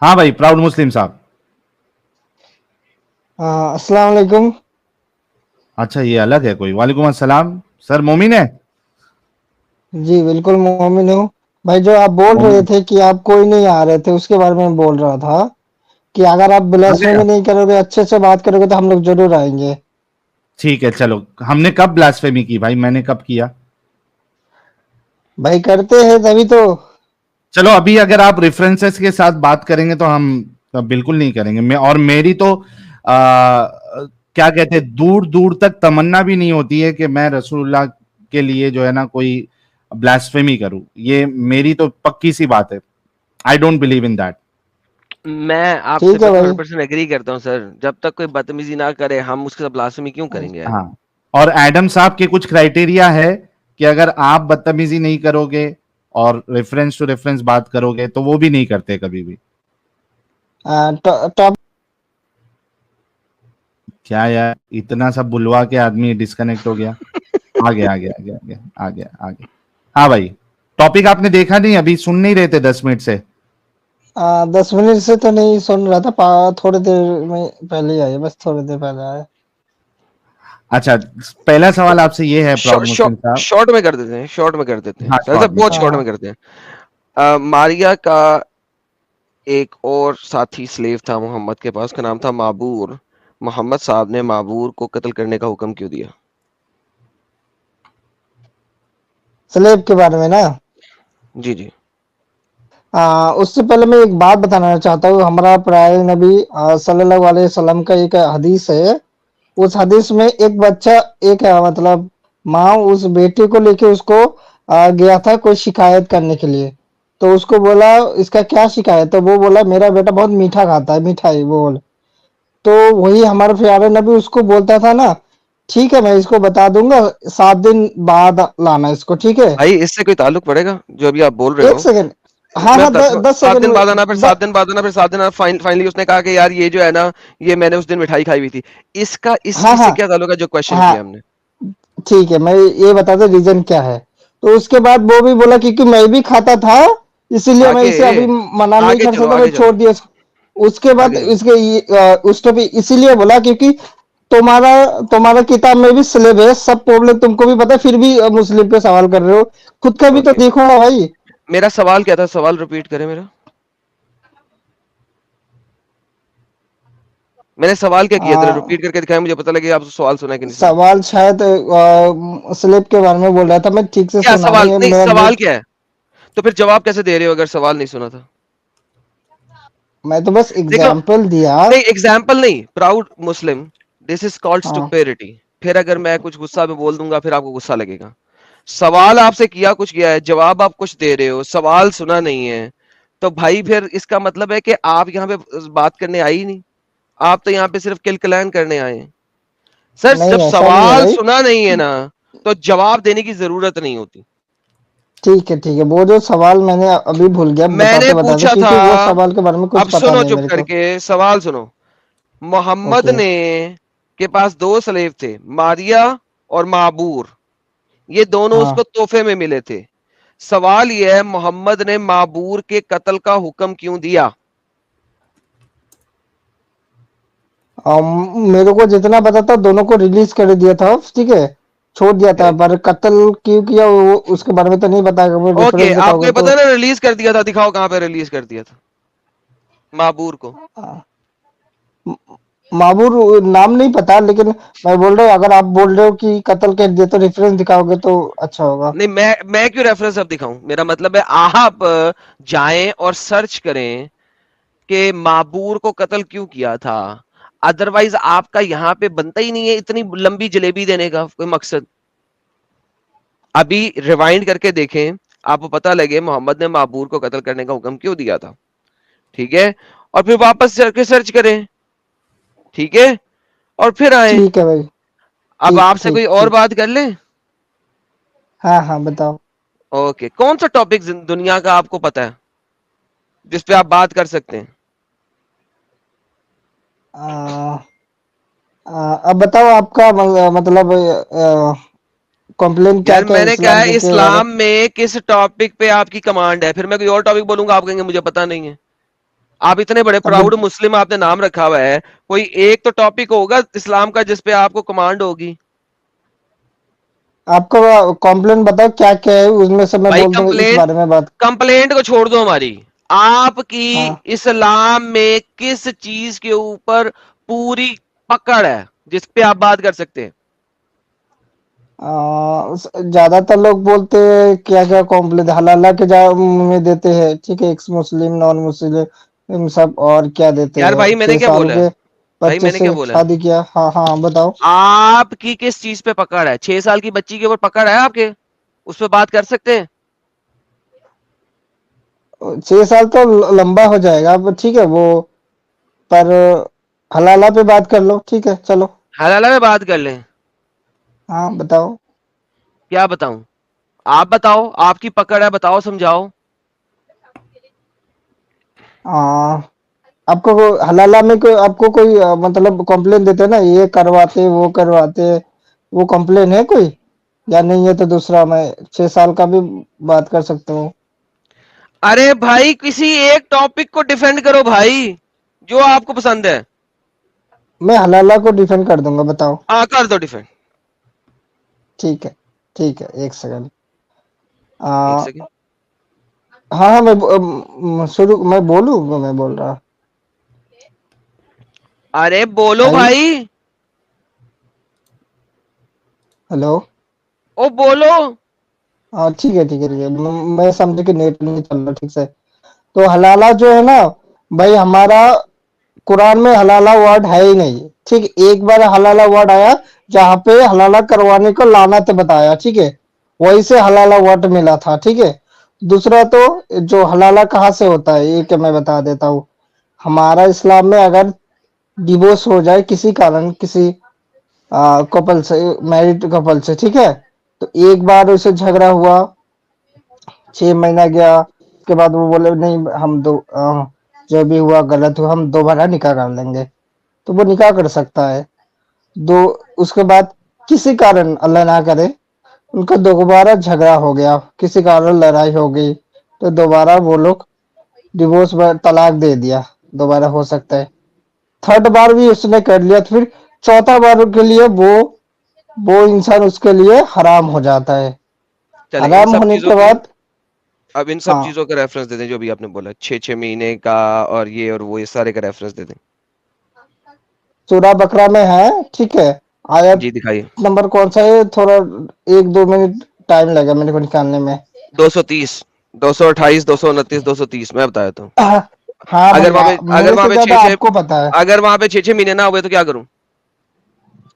हाँ भाई, प्राउड मुस्लिम साहब। अस्सलाम वालेकुम। अच्छा, ये अलग है कोई। वालेकुम अस्सलाम। सर मोमिन है? जी बिल्कुल मोमिन हूँ। भाई जो आप बोल रहे मोमिन थे कि आप कोई नहीं आ रहे थे, उसके बारे में बोल रहा था कि अगर आप आ गया। ब्लास्फेमी नहीं करोगे, अच्छे से बात करोगे तो हम लोग जरूर आएंगे। ठीक है, चलो। हमने कब ब्लास्फेमी की भाई? मैंने कब किया? भाई करते हैं तभी तो। चलो, अभी अगर आप रेफरेंसेस के साथ बात करेंगे तो हम तो बिल्कुल नहीं करेंगे। मैं और मेरी तो क्या कहते हैं, दूर दूर तक तमन्ना भी नहीं होती है कि मैं रसूलुल्लाह के लिए जो है ना कोई ब्लास्फेमी करूं। ये मेरी तो पक्की सी बात है। I don't believe in that. मैं आपसे ठीक है बिल्कुल भाई। 100% एग्री करता हूँ सर। जब तक कोई बदतमीजी ना करे हम उसके साथ ब्लास्फेमी क्यों करेंगे यार। हाँ, और एडम साहब के कुछ क्राइटेरिया है कि अगर आप बदतमीजी नहीं करोगे और रेफरेंस टू रेफरेंस बात करोगे तो वो भी नहीं करते कभी भी। टॉप। क्या यार, इतना सब बुलवा के आदमी डिस्कनेक्ट हो गया। आ गया, आ गया, आ गया, आ गया, आ गया, आ गया। हाँ भाई, टॉपिक आपने देखा नहीं? अभी सुन नहीं रहे थे 10 मिनट से? 10 मिनट से तो नहीं सुन रहा था, थोड़ी देर में पहले ही आया, बस थोड़ी देर पहले आया। अच्छा, पहला सवाल आपसे ये है प्राउड मुस्लिम साहब। शॉर्ट में कर देते हैं, शॉर्ट में कर देते हैं हाँ, सर शॉर्ट साहब, में। बहुत शॉर्ट हाँ में करते हैं। मारिया का एक और साथी स्लेव था मोहम्मद के पास, उसका नाम था माबूर। मोहम्मद साहब ने माबूर को कत्ल करने का हुक्म क्यों दिया? स्लेब के बारे में ना। जी जी। उससे पहले मैं एक बात बताना चाहता हूँ। हमारा प्यारे नबी सल्लल्लाहु अलैहि वसल्लम का एक हदीस है। उस हदीस में एक बच्चा, एक मतलब माँ उस बेटे को लेके उसको गया था कोई शिकायत करने के लिए। तो उसको बोला इसका क्या शिकायत है, वो बोला मेरा बेटा बहुत मीठा खाता है, मिठाई बोल। तो वही हमारे प्यारे नबी उसको बोलता था ना, ठीक है मैं इसको बता दूंगा, 7 दिन बाद लाना इसको, ठीक है। भाई इससे कोई ताल्लुक पड़ेगा जो अभी आप बोल रहे एक हो? सेकंड। हाँ मैं हाँ, बताता हूँ, 7 10 सेकंड दिन में। बाद आना, फिर 7 दिन बाद आना, फिर 7 दिन बाद फाइनली उसने कहा कि यार ये जो है ना, ये मैंने उस दिन मिठाई खाई हुई थी। इसका इस हाँ चीज से हाँ क्या ताल्लुक है जो क्वेश्चन हाँ, किया हमने? ठीक है मैं ये बता दे रीजन क्या है। तो उसके बाद वो भी बोला क्योंकि मैं भी खाता था, इसीलिए मैं आगे इसे अभी मना नहीं आगे कर चलो, सकता, मैं आगे छोड़ चलो, दिया उसको। उसके बाद आगे चलो। इसके उसने भी इसीलिए बोला क्योंकि तुम्हारा तुम्हारा किताब में भी स्लेब है, सब प्रॉब्लम तुमको भी पता है, फिर भी मुस्लिम पे सवाल कर रहे हो। खुद का भी तो ओके, देखो ना भाई। मेरा सवाल क्या था? सवाल रिपीट करें मेरा। मैंने सवाल क्या किया? जरा आ, रिपीट करके दिखाएं, मुझे पता लगे आप सवाल सुना कि नहीं सुना। सवाल शायद स्लेब के बारे में बोल रहा था, मैं ठीक से क्या सुना सवाल नहीं है, नहीं, मेरा सवाल नेट। क्या है? तो फिर जवाब कैसे दे रहे हो अगर सवाल नहीं सुना था? मैं तो बस देखो, एग्जाम्पल दिया। नहीं एग्जाम्पल नहीं, proud Muslim, this is called हाँ स्टुपिडिटी। फिर अगर मैं कुछ गुस्सा में बोल दूंगा फिर आपको गुस्सा लगेगा। सवाल आपसे किया कुछ गया है, जवाब आप कुछ दे रहे हो, सवाल सुना नहीं है। तो भाई फिर इसका मतलब है कि आप यहाँ पे बात करने आए ही नहीं। आप तो यहाँ पे सिर्फ किलकलान करने आए हैं। सर जब नहीं, ऐसा नहीं है सवाल भाई। सुना नहीं है ना, तो जवाब देने की जरूरत नहीं होती। ठीक है, वो जो सवाल मैंने अभी भूल गया मैंने बताते बताते, पूछा था, क्योंकि वो सवाल के बारे में कुछ अब पता सुनो नहीं चुप मेरे को। करके, सवाल सुनो। मोहम्मद ओके। ने के पास दो स्लेव थे, मारिया और माबूर। ये दोनों उसको हाँ। तोहफे में मिले थे। सवाल यह है, मोहम्मद ने माबूर के कत्ल का हुक्म क्यों दिया? मेरे को जितना पता था दोनों को रिलीज कर दिया था, ठीक है, छोड़ दिया था, पर कत्ल क्यों किया वो उसके बारे में तो नहीं बताया, वो ओके, रेफरेंस आपको दिखाओगे ये तो। पता है ना रिलीज कर दिया था? दिखाओ कहां पे रिलीज कर दिया था माबूर को। मामूर नाम नहीं पता, लेकिन मैं बोल रहा हूँ अगर आप बोल रहे हो कि कत्ल कर दिया तो रेफरेंस दिखाओगे तो अच्छा होगा। नहीं, मैं क्यों रेफरेंस अब दिखाऊं? मेरा मतलब है आप जाएं और सर्च करें कि माबूर को कत्ल क्यों किया था। अदरवाइज आपका यहां पे बनता ही नहीं है इतनी लंबी जलेबी देने का कोई मकसद। अभी रिवाइंड करके देखें, आपको पता लगे मोहम्मद ने माबूर को कत्ल करने का हुक्म क्यों दिया था। ठीक है, और फिर वापस जाके सर्च करें। ठीक है, और फिर आए। ठीक है भाई। अब ठीक आपसे ठीक कोई और ठीक। बात कर लें? हाँ हाँ बताओ। ओके, कौन सा टॉपिक दुनिया का आपको पता है जिस पे आप बात कर सकते हैं? आ, अब बताओ आपका मतलब कॉम्प्लेन क्या यार क्या है मैंने कहा इस्लाम है के बारे। इस्लाम में किस टॉपिक पे आपकी कमांड है, फिर मैं कोई और टॉपिक बोलूंगा आप कहेंगे मुझे पता नहीं है। आप इतने बड़े अभी प्राउड मुस्लिम आपने नाम रखा हुआ है, कोई एक तो टॉपिक होगा इस्लाम का जिसपे आपको कमांड होगी। आपका कॉम्प्लेन बताओ क्या क्या है, उसमें से मैं भाई बोल दूंगा इस कंप्लेंट, बारे में बात। कंप्लेंट को छोड़ दो हमारी, आपकी हाँ। इस्लाम में किस चीज के ऊपर पूरी पकड़ है जिस पे आप बात कर सकते हैं? ज्यादातर लोग बोलते हैं क्या क्या कॉम्प्लेन हलाला के जा में देते हैं, ठीक है, एक्स मुस्लिम नॉन मुस्लिम सब, और क्या देते यार हैं भाई मैंने 6 क्या साल बोला है, के भाई बच्चे मैंने क्या से बोला है, शादी किया। हाँ हाँ बताओ। आपकी किस चीज पे पकड़ है? 6 साल की बच्ची के ऊपर पकड़ है आपके, उस पर बात कर सकते हैं? 6 साल तो लंबा हो जाएगा, अब ठीक है वो, पर हलाला पे बात कर लो, ठीक है चलो। हलाला में बात कर लें? हाँ बताओ। क्या बताऊं? आप बताओ, आपकी पकड़ है, बताओ, समझाओ। आ, आपको हलाला में कोई आपको कोई मतलब कॉम्प्लेन देते हैं ना, ये करवाते वो करवाते, वो कॉम्प्लेन है कोई, या नहीं है? तो दूसरा मैं 6 साल का भी बात कर सकता हूँ। अरे भाई किसी एक टॉपिक को डिफेंड करो भाई, जो आपको पसंद है। मैं हलाला को डिफेंड कर दूंगा, बताओ। हाँ कर दो डिफेंड। ठीक है, ठीक है, एक सेकंड। एक हाँ सेकंड। हाँ, शुरू मैं बोलूँ, मैं बोल रहा। अरे बोलो भाई भाई। हेलो। ओ बोलो। हाँ ठीक है, ठीक है, ठीक है, मैं समझे कि नेट नहीं चल रहा ठीक से। तो हलाला जो है ना भाई, हमारा कुरान में हलाला वर्ड है ही नहीं, ठीक। एक बार हलाला वर्ड आया जहाँ पे हलाला करवाने को लानत बताया, ठीक है, वही से हलाला वर्ड मिला था, ठीक है। दूसरा तो जो हलाला कहाँ से होता है ये क्या मैं बता देता हूँ। हमारा इस्लाम में अगर डिवोर्स हो जाए किसी कारण, किसी कपल से, मैरिड कपल से, ठीक है, तो एक बार उसे झगड़ा हुआ, 6 महीना गया, उसके बाद वो बोले नहीं हम जो भी हुआ गलत हुआ, हम दोबारा निकाह कर लेंगे, तो वो निकाह कर सकता है। दो उसके बाद किसी कारण अल्लाह ना करे उनका दोबारा झगड़ा हो गया, किसी कारण लड़ाई हो गई, तो दोबारा वो लोग डिवोर्स तलाक दे दिया, दोबारा हो सकता है। थर्ड बार भी उसने कर लिया तो फिर चौथा बार के लिए वो इंसान उसके लिए हराम हो जाता है। चले इन हराम सब होने चीजों के के, बाद अब इन सब हाँ, चीजों का रेफरेंस दे दें जो भी आपने बोला, 6 6 महीने का और ये और वो, ये सारे का रेफरेंस दे दें। सूरा बकरा में है, ठीक है। आयत जी दिखाइए। नंबर कौन सा है, थोड़ा 1 2 मिनट टाइम लगा मेरे को निकालने में। 230, 228, 229, 230, मैं बताया तो। हाँ अगर वहां भैया, पे, अगर मेरे वहां से पे छह ज्यादा छह आपको पता है। अगर वहां पे 6 6 महीने ना हुए तो क्या करूं?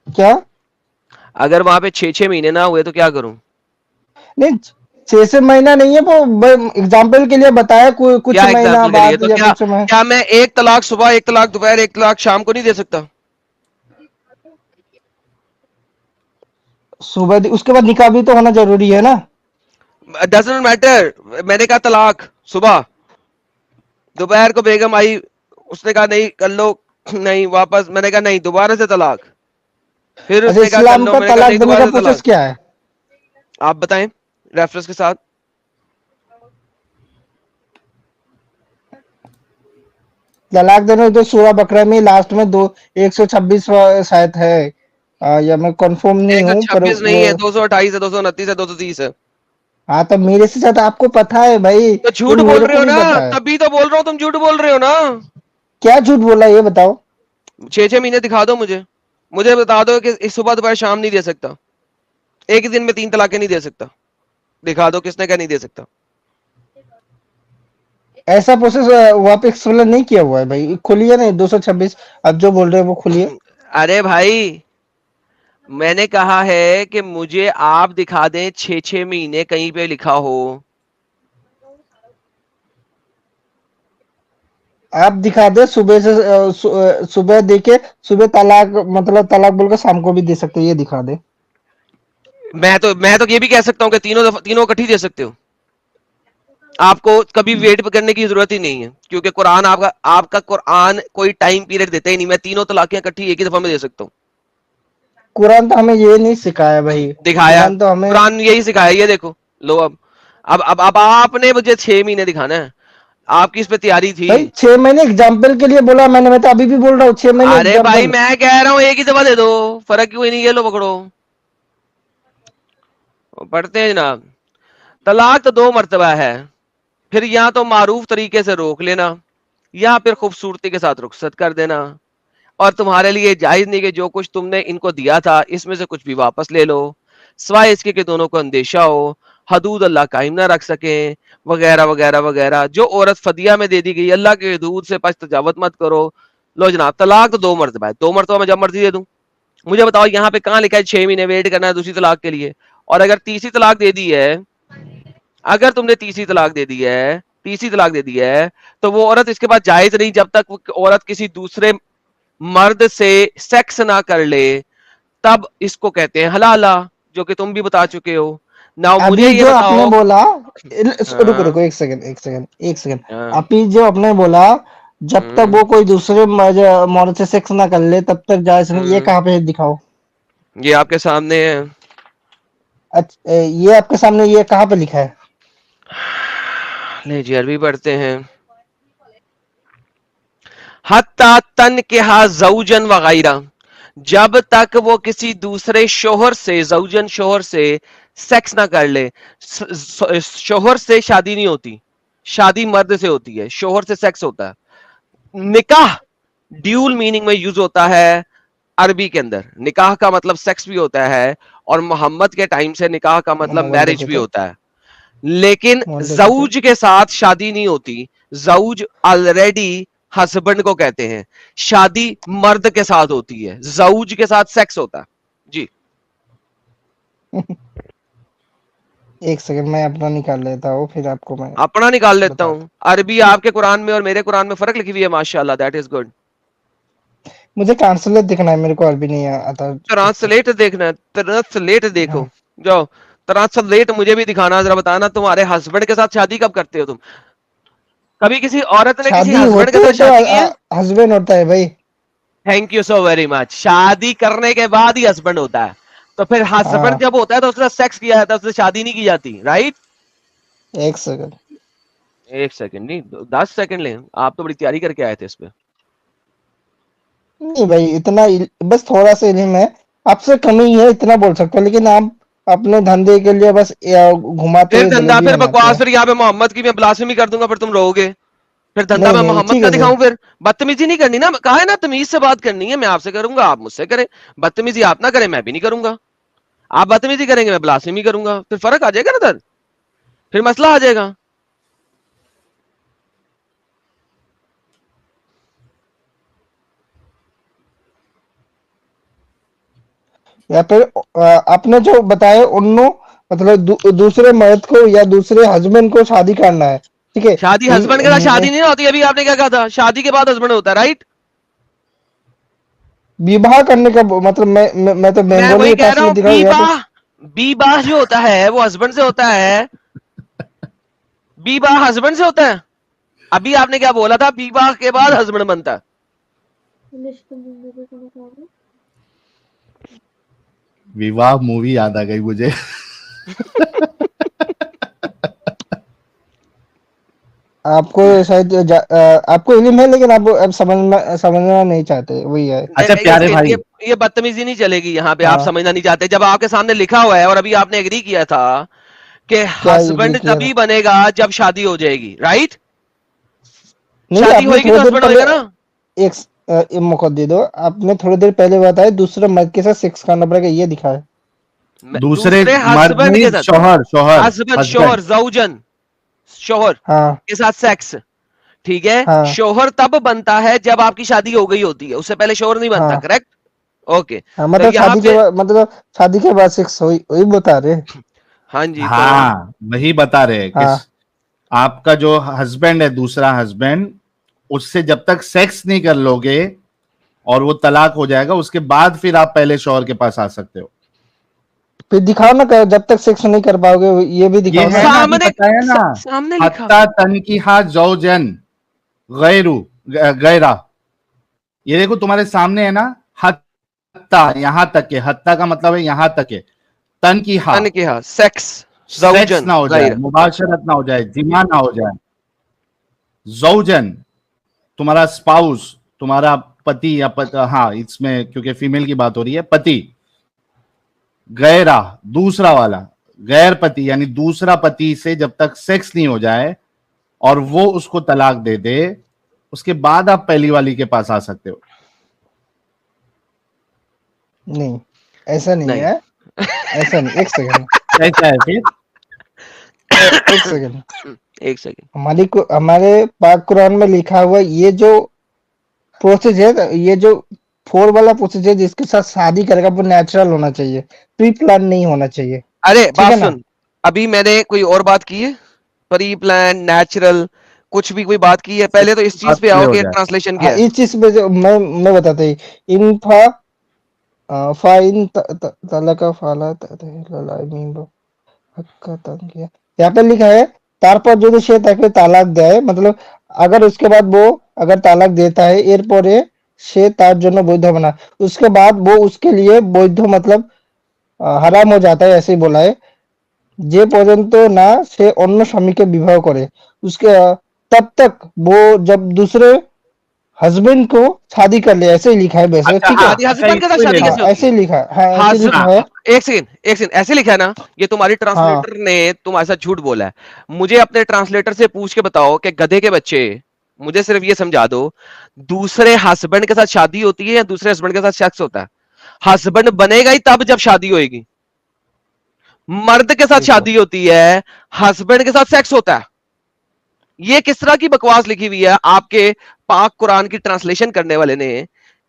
क्या? अगर वहां पे 6 6 महीने ना हुए तो क्या करूं? नहीं, 6 से महीना नहीं है वो, एग्जाम्पल के लिए बताया, कुछ क्या महीना एग्जाम्पल के लिए? बाद तो या क्या, कुछ महीना। क्या मैं एक तलाक सुबह, एक तलाक दोपहर, एक तलाक शाम को नहीं दे सकता? उसके बाद निकाह भी तो होना जरूरी है ना। Doesn't matter. मैंने कहा तलाक सुबह, दोपहर को बेगम आई, उसने कहा नहीं कर लो, नहीं वापस, मैंने कहा नहीं, दोबारा से तलाक, फिर अच्छा, उसने कहा कर इस्लाम लो, का मैंने कहा तलाक नहीं, देने का दोबारा से प्रोसेस तलाक। क्या है? आप बताएं रेफरेंस के साथ। तलाक देने तो सूरा बकरा में लास्ट में दो 126 शायद है, या मैं कंफर्म नहीं एक सौ हूँ पर छब्बीस नहीं वो। है, 228 है, 229 है, 230 है। हाँ तो मेरे से ज्यादा आपको पता है भाई, तो ये झूठ बोल मेरे रहे को हो भी ना, पता है। तभी तो बोल रहा हूँ, तुम झूठ बोल रहे हो ना। क्या झूठ बोला ये बताओ। 6 6 महीने दिखा दो मुझे, मुझे बता दो कि इस सुबह दोपहर शाम नहीं दे सकता, एक ही दिन में 3 तलाकें नहीं दे सकता, दिखा दो किसने क्या नहीं दे सकता। ऐसा प्रोसेस वहां पे एक्सप्लेन नहीं किया हुआ है भाई, खुलिए नहीं 226, अब जो बोल रहे हैं वो खुलिए। अरे भाई मैंने कहा है कि मुझे आप दिखा दें 6 6 महीने कहीं पे लिखा हो। आप दिखा दे सुबह से सुबह देके सुबह तलाक, मतलब तलाक बोलकर शाम को भी दे सकते हैं, ये दिखा दे। मैं तो ये भी कह सकता हूँ कि तीनों दफा, तीनों इकट्ठी दे सकते हो। आपको कभी वेट करने की जरूरत ही नहीं है, क्योंकि कुरान आपका आपका कुरान कोई टाइम पीरियड देता ही नहीं। मैं तीनों तलाकें इकट्ठी एक ही दफा में दे सकता हूँ। कुरान तो हमें ये नहीं सिखाया भाई। दिखाया, कुरान तो हमें कुरान यही सिखाया, ये देखो लो अब। अब आपने मुझे 6 महीने दिखाना है। आपकी इस पे तैयारी थी? भाई 6 महीने एग्जाम्पल के लिए बोला मैंने, मैं तो अभी भी बोल रहा हूँ 6 महीने अरे भाई एग्जाम्पल। मैं कह रहा हूँ एक ही दफा दे दो, फर्क क्यों ही नहीं, ये लो पकड़ो। पढ़ते हैं जनाब। तलाक तो 2 मर्तबा है, फिर या तो मारूफ तरीके से रोक लेना या फिर खूबसूरती के साथ रुखसत कर देना, और तुम्हारे लिए जायज नहीं कि जो कुछ तुमने इनको दिया था इसमें से कुछ भी वापस ले लो, सिवाय इसके कि दोनों को अंदेशा हो हदूद अल्लाह कायम ना रख सके, वगैरह वगैरह वगैरह। जो औरत फदिया में दे दी गई, अल्लाह के हदूद से पछ तजावत मत करो। लो जनाब, तलाक तो 2 मर्तबा है, 2 मर्तबा मैं जब मर्जी दे दूं। मुझे बताओ यहाँ पे कहाँ लिखा है 6 महीने वेट करना है दूसरी तलाक के लिए? और अगर तीसरी तलाक दे दी है, अगर तुमने तीसरी तलाक दे दी है, तीसरी तलाक दे दी है, तो वो औरत इसके बाद जायज नहीं जब तक वो औरत किसी दूसरे मर्द से सेक्स ना कर ले, तब इसको कहते हैं हलाला, जो कि तुम भी बता चुके हो ना। मुझे अभी ये जो आपने बताओ। बोला, रुको हाँ, रुको एक सेकंड एक सेकंड एक सेकंड। हाँ, अभी जो आपने बोला जब तक वो हम्म, कोई दूसरे मर्द से सेक्स ना कर ले तब तक जायज नहीं, ये हम्म, कहाँ पे है? दिखाओ। ये आपके सामने है। अच्छा ये आपके सामने, ये कहाँ पे लिखा है? ले जी, अरबी पढ़ते हैं। हत्ता तन के हा जऊजन वगैरह, जब तक वो किसी दूसरे शोहर से, जऊजन शोहर से सेक्स ना कर ले। शोहर से शादी नहीं होती, शादी मर्द से होती है, शोहर से सेक्स होता है। निकाह ड्यूल मीनिंग में यूज होता है अरबी के अंदर। निकाह का मतलब सेक्स भी होता है, और मोहम्मद के टाइम से निकाह का मतलब मोबाइल मैरिज देखे भी तो, होता है। लेकिन मोबाइल देखे तो। जऊज के साथ शादी नहीं होती। जऊज ऑलरेडी हस्बैंड को कहते हैं, शादी मर्द के साथ होती है, जऊज के साथ सेक्स होता है। जी, एक सेकंड मैं अपना निकाल लेता हूँ, फिर आपको मैं अपना निकाल लेता बताता हूं। अरबी आपके कुरान में और मेरे कुरान में फर्क लिखी हुई है, माशाल्लाह, दैट इज गुड। हूँ। मुझे ट्रांसलेट देखना है, मेरे को अरबी नहीं आता उससे। ट्रांसलेट देखना है, ट्रांसलेट देखो। हाँ। जाओ, ट्रांसलेट मुझे भी दिखाना, जरा बताना तुम्हारे हस्बैंड के साथ शादी कब करते हो तुम? कभी किसी औरत ने किसी शादी हस्बैंड के होते साथ है तो शादी की है? हस्बैंड होता है भाई। Thank you so very much. शादी करने के बाद ही हस्बैंड होता है। तो फिर हस्बैंड हाँ। जब होता है तो उसके साथ सेक्स किया जाता है, उससे शादी नहीं की जाती, राइट? एक सेकंड। एक सेकंड नहीं, 10 सेकंड लें। आप तो बड़ी तैयारी करके आए थे इस पे। नहीं भाई इतना बस थोड़ा सा इल्म है, आपसे कमी है इतना बोल सकते हो, लेकिन आप अपने धंधे के लिए बस घुमाते फिर हुए धंधा, जलेबी फिर बनाते बकवास, हैं। फिर यहाँ पे मोहम्मद की मैं ब्लास्फेमी कर दूंगा, फिर तुम रहोगे। फिर धंधा नहीं मैं नहीं मोहम्मद ठीक का है सर। दिखाऊं? फिर बदतमीजी नहीं करनी ना, कहा है ना तमीज से बात करनी है। मैं आपसे करूंगा, आप मुझसे करें। बदतमीजी आप ना करें, मैं भी नहीं करूंगा। आप बदतमीजी करेंगे, मैं ब्लास्फेमी करूंगा, फिर फर्क आ जाएगा ना सर, फिर मसला आ जाएगा। या फिर आपने जो बताया उन्नो मतलब दूसरे मर्द को या दूसरे हस्बैंड को शादी करना है, ठीक है। शादी हस्बैंड के साथ शादी नहीं होती, अभी आपने क्या कहा था? शादी के बाद हस्बैंड होता है, राइट? विवाह करने का मतलब मैं तो मैं बंगाली वही कह रहा ट्रांसलेट हूं, दिखाऊं या फिर? बीबा, बीबा जो होता है वो हस्बैंड से होता है, बीबा हस्बैंड से होता है। अभी आपने क्या बोला था? बीबा के बाद हस्बैंड बनता है। विवाह मूवी याद आ गई मुझे। आपको शायद आपको इल्म है, लेकिन आप अब समझना नहीं चाहते, वही है। अच्छा प्यारे ये भाई, ये ये बदतमीजी नहीं चलेगी यहाँ पे। आप हाँ। समझना नहीं चाहते, जब आपके सामने लिखा हुआ है और अभी आपने एग्री किया था कि क्या एग्री हस्बैंड किया था? तभी बनेगा जब शादी हो जाएगी, राइट? नहीं शादी आपने होगी थोड़ी तो देर हस्बैंड पहले होएगा ना। एक मौका दे दो। आपने थोड़ी देर पहले बताया दूसरे मर्द के साथ सेक्स करना पड़ेगा, ये दिखा है। दूसरे दूसरे मर्द हस्बैंड के नहीं, साथ, शोहर शोहर हस्बैंड शोहर हस्बैंड। जौजन, शोहर हाँ के साथ सेक्स, ठीक है? हाँ शोहर तब बनता है जब आपकी शादी हो गई होती है, उससे पहले शोहर नहीं बनता, हाँ करेक्ट? ओके। हाँ, तो मतलब यहाँ शादी के पे, बाद, मतलब शादी के बाद सेक्स वही वही बता रहे। हाँ जी, तो हाँ वही बता रहे हैं कि हाँ आपका जो हस्बैंड है, दूसरा हस्बैंड, उससे जब तक सेक्स नहीं कर लोगे और वो तलाक हो जाएगा, उसके बाद फिर आप पहले शौहर के पास आ सकते हो। फिर दिखाओ ना, जब तक सेक्स नहीं कर पाओगे ये भी ये दिखाओ ना। है ना, अभी सामने, बताया ना, सामने लिखा हत्ता तनकीहा जौजन गैरू गैरा। ये देखो तुम्हारे सामने है ना, हत्ता, यहां तक है, हत्ता का मतलब है यहां तक है, तनकीहा, तन के हाँ, सेक्स, सेक्स जौजन ना हो जाए, गैर। मुबाशरत ना हो जाए, जिमा ना हो जाए। जौजन तुम्हारा स्पाउस, तुम्हारा पति या हाँ इसमें क्योंकि फीमेल की बात हो रही है, पति। गैरा दूसरा वाला, गैर पति यानी दूसरा पति से जब तक सेक्स नहीं हो जाए और वो उसको तलाक दे दे, उसके बाद आप पहली वाली के पास आ सकते हो। नहीं, ऐसा नहीं नहीं। है, ऐसा नहीं। एक सेकंड, ऐसा है फिर? एक सेकंड। एक सेकंड। हमारे पाक कुरान में लिखा हुआ ये जो प्रोसेस है, ये जो 4 वाला प्रोसेस है जिसके साथ शादी करेगा वो नेचुरल होना चाहिए, प्री प्लान नहीं होना चाहिए। अरे ठीक बात है ना? सुन, अभी मैंने कोई और बात की है? प्री प्लान, नेचुरल, कुछ भी कोई बात की है? पहले तो इस चीज पे आओ कि ट्रांसलेशन क्या हाँ, है। इस चीज पे जो मैं बताता हूँ। इन फाइन तलका फाला यहाँ पे लिखा है তারপর যদি সে তাকে তালাক দেয়, मतलब अगर उसके बाद वो अगर तालाक देता है এরপরে সে তার জন্য বৈধ হবে না, उसके बाद वो उसके लिए বৈধ मतलब হারাম हो जाता है, ऐसे ही बोला है। যে পর্যন্ত না সে অন্য স্বামীকে বিবাহ করে उसके तब तक वो जब दूसरे हस्बैंड को शादी कर ले, ऐसे ही लिखा है वैसे। अच्छा, ठीक है, हाँ, शादी हस्बैंड के साथ इसको ही शादी ले लो। कैसे हाँ होती ऐसे है? ही लिखा है, हाँ ऐसे ही लिखा है। एक सेकंड, एक सेकंड, ऐसे लिखा है ना? ये तुम्हारी हाँ ट्रांसलेटर ने तुम्हारे साथ झूठ बोला है। मुझे अपने ट्रांसलेटर से पूछ के बताओ कि गधे के बच्चे, मुझे सिर्फ ये समझा दो, दूसरे हस्बैंड के साथ शादी होती है या दूसरे हस्बैंड के साथ सेक्स होता है? हस्बैंड बनेगा ही तब जब शादी होएगी। मर्द के साथ देखो शादी होती है, हस्बैंड के साथ सेक्स होता है। ये किस तरह की बकवास लिखी हुई है आपके पाक कुरान की ट्रांसलेशन करने वाले ने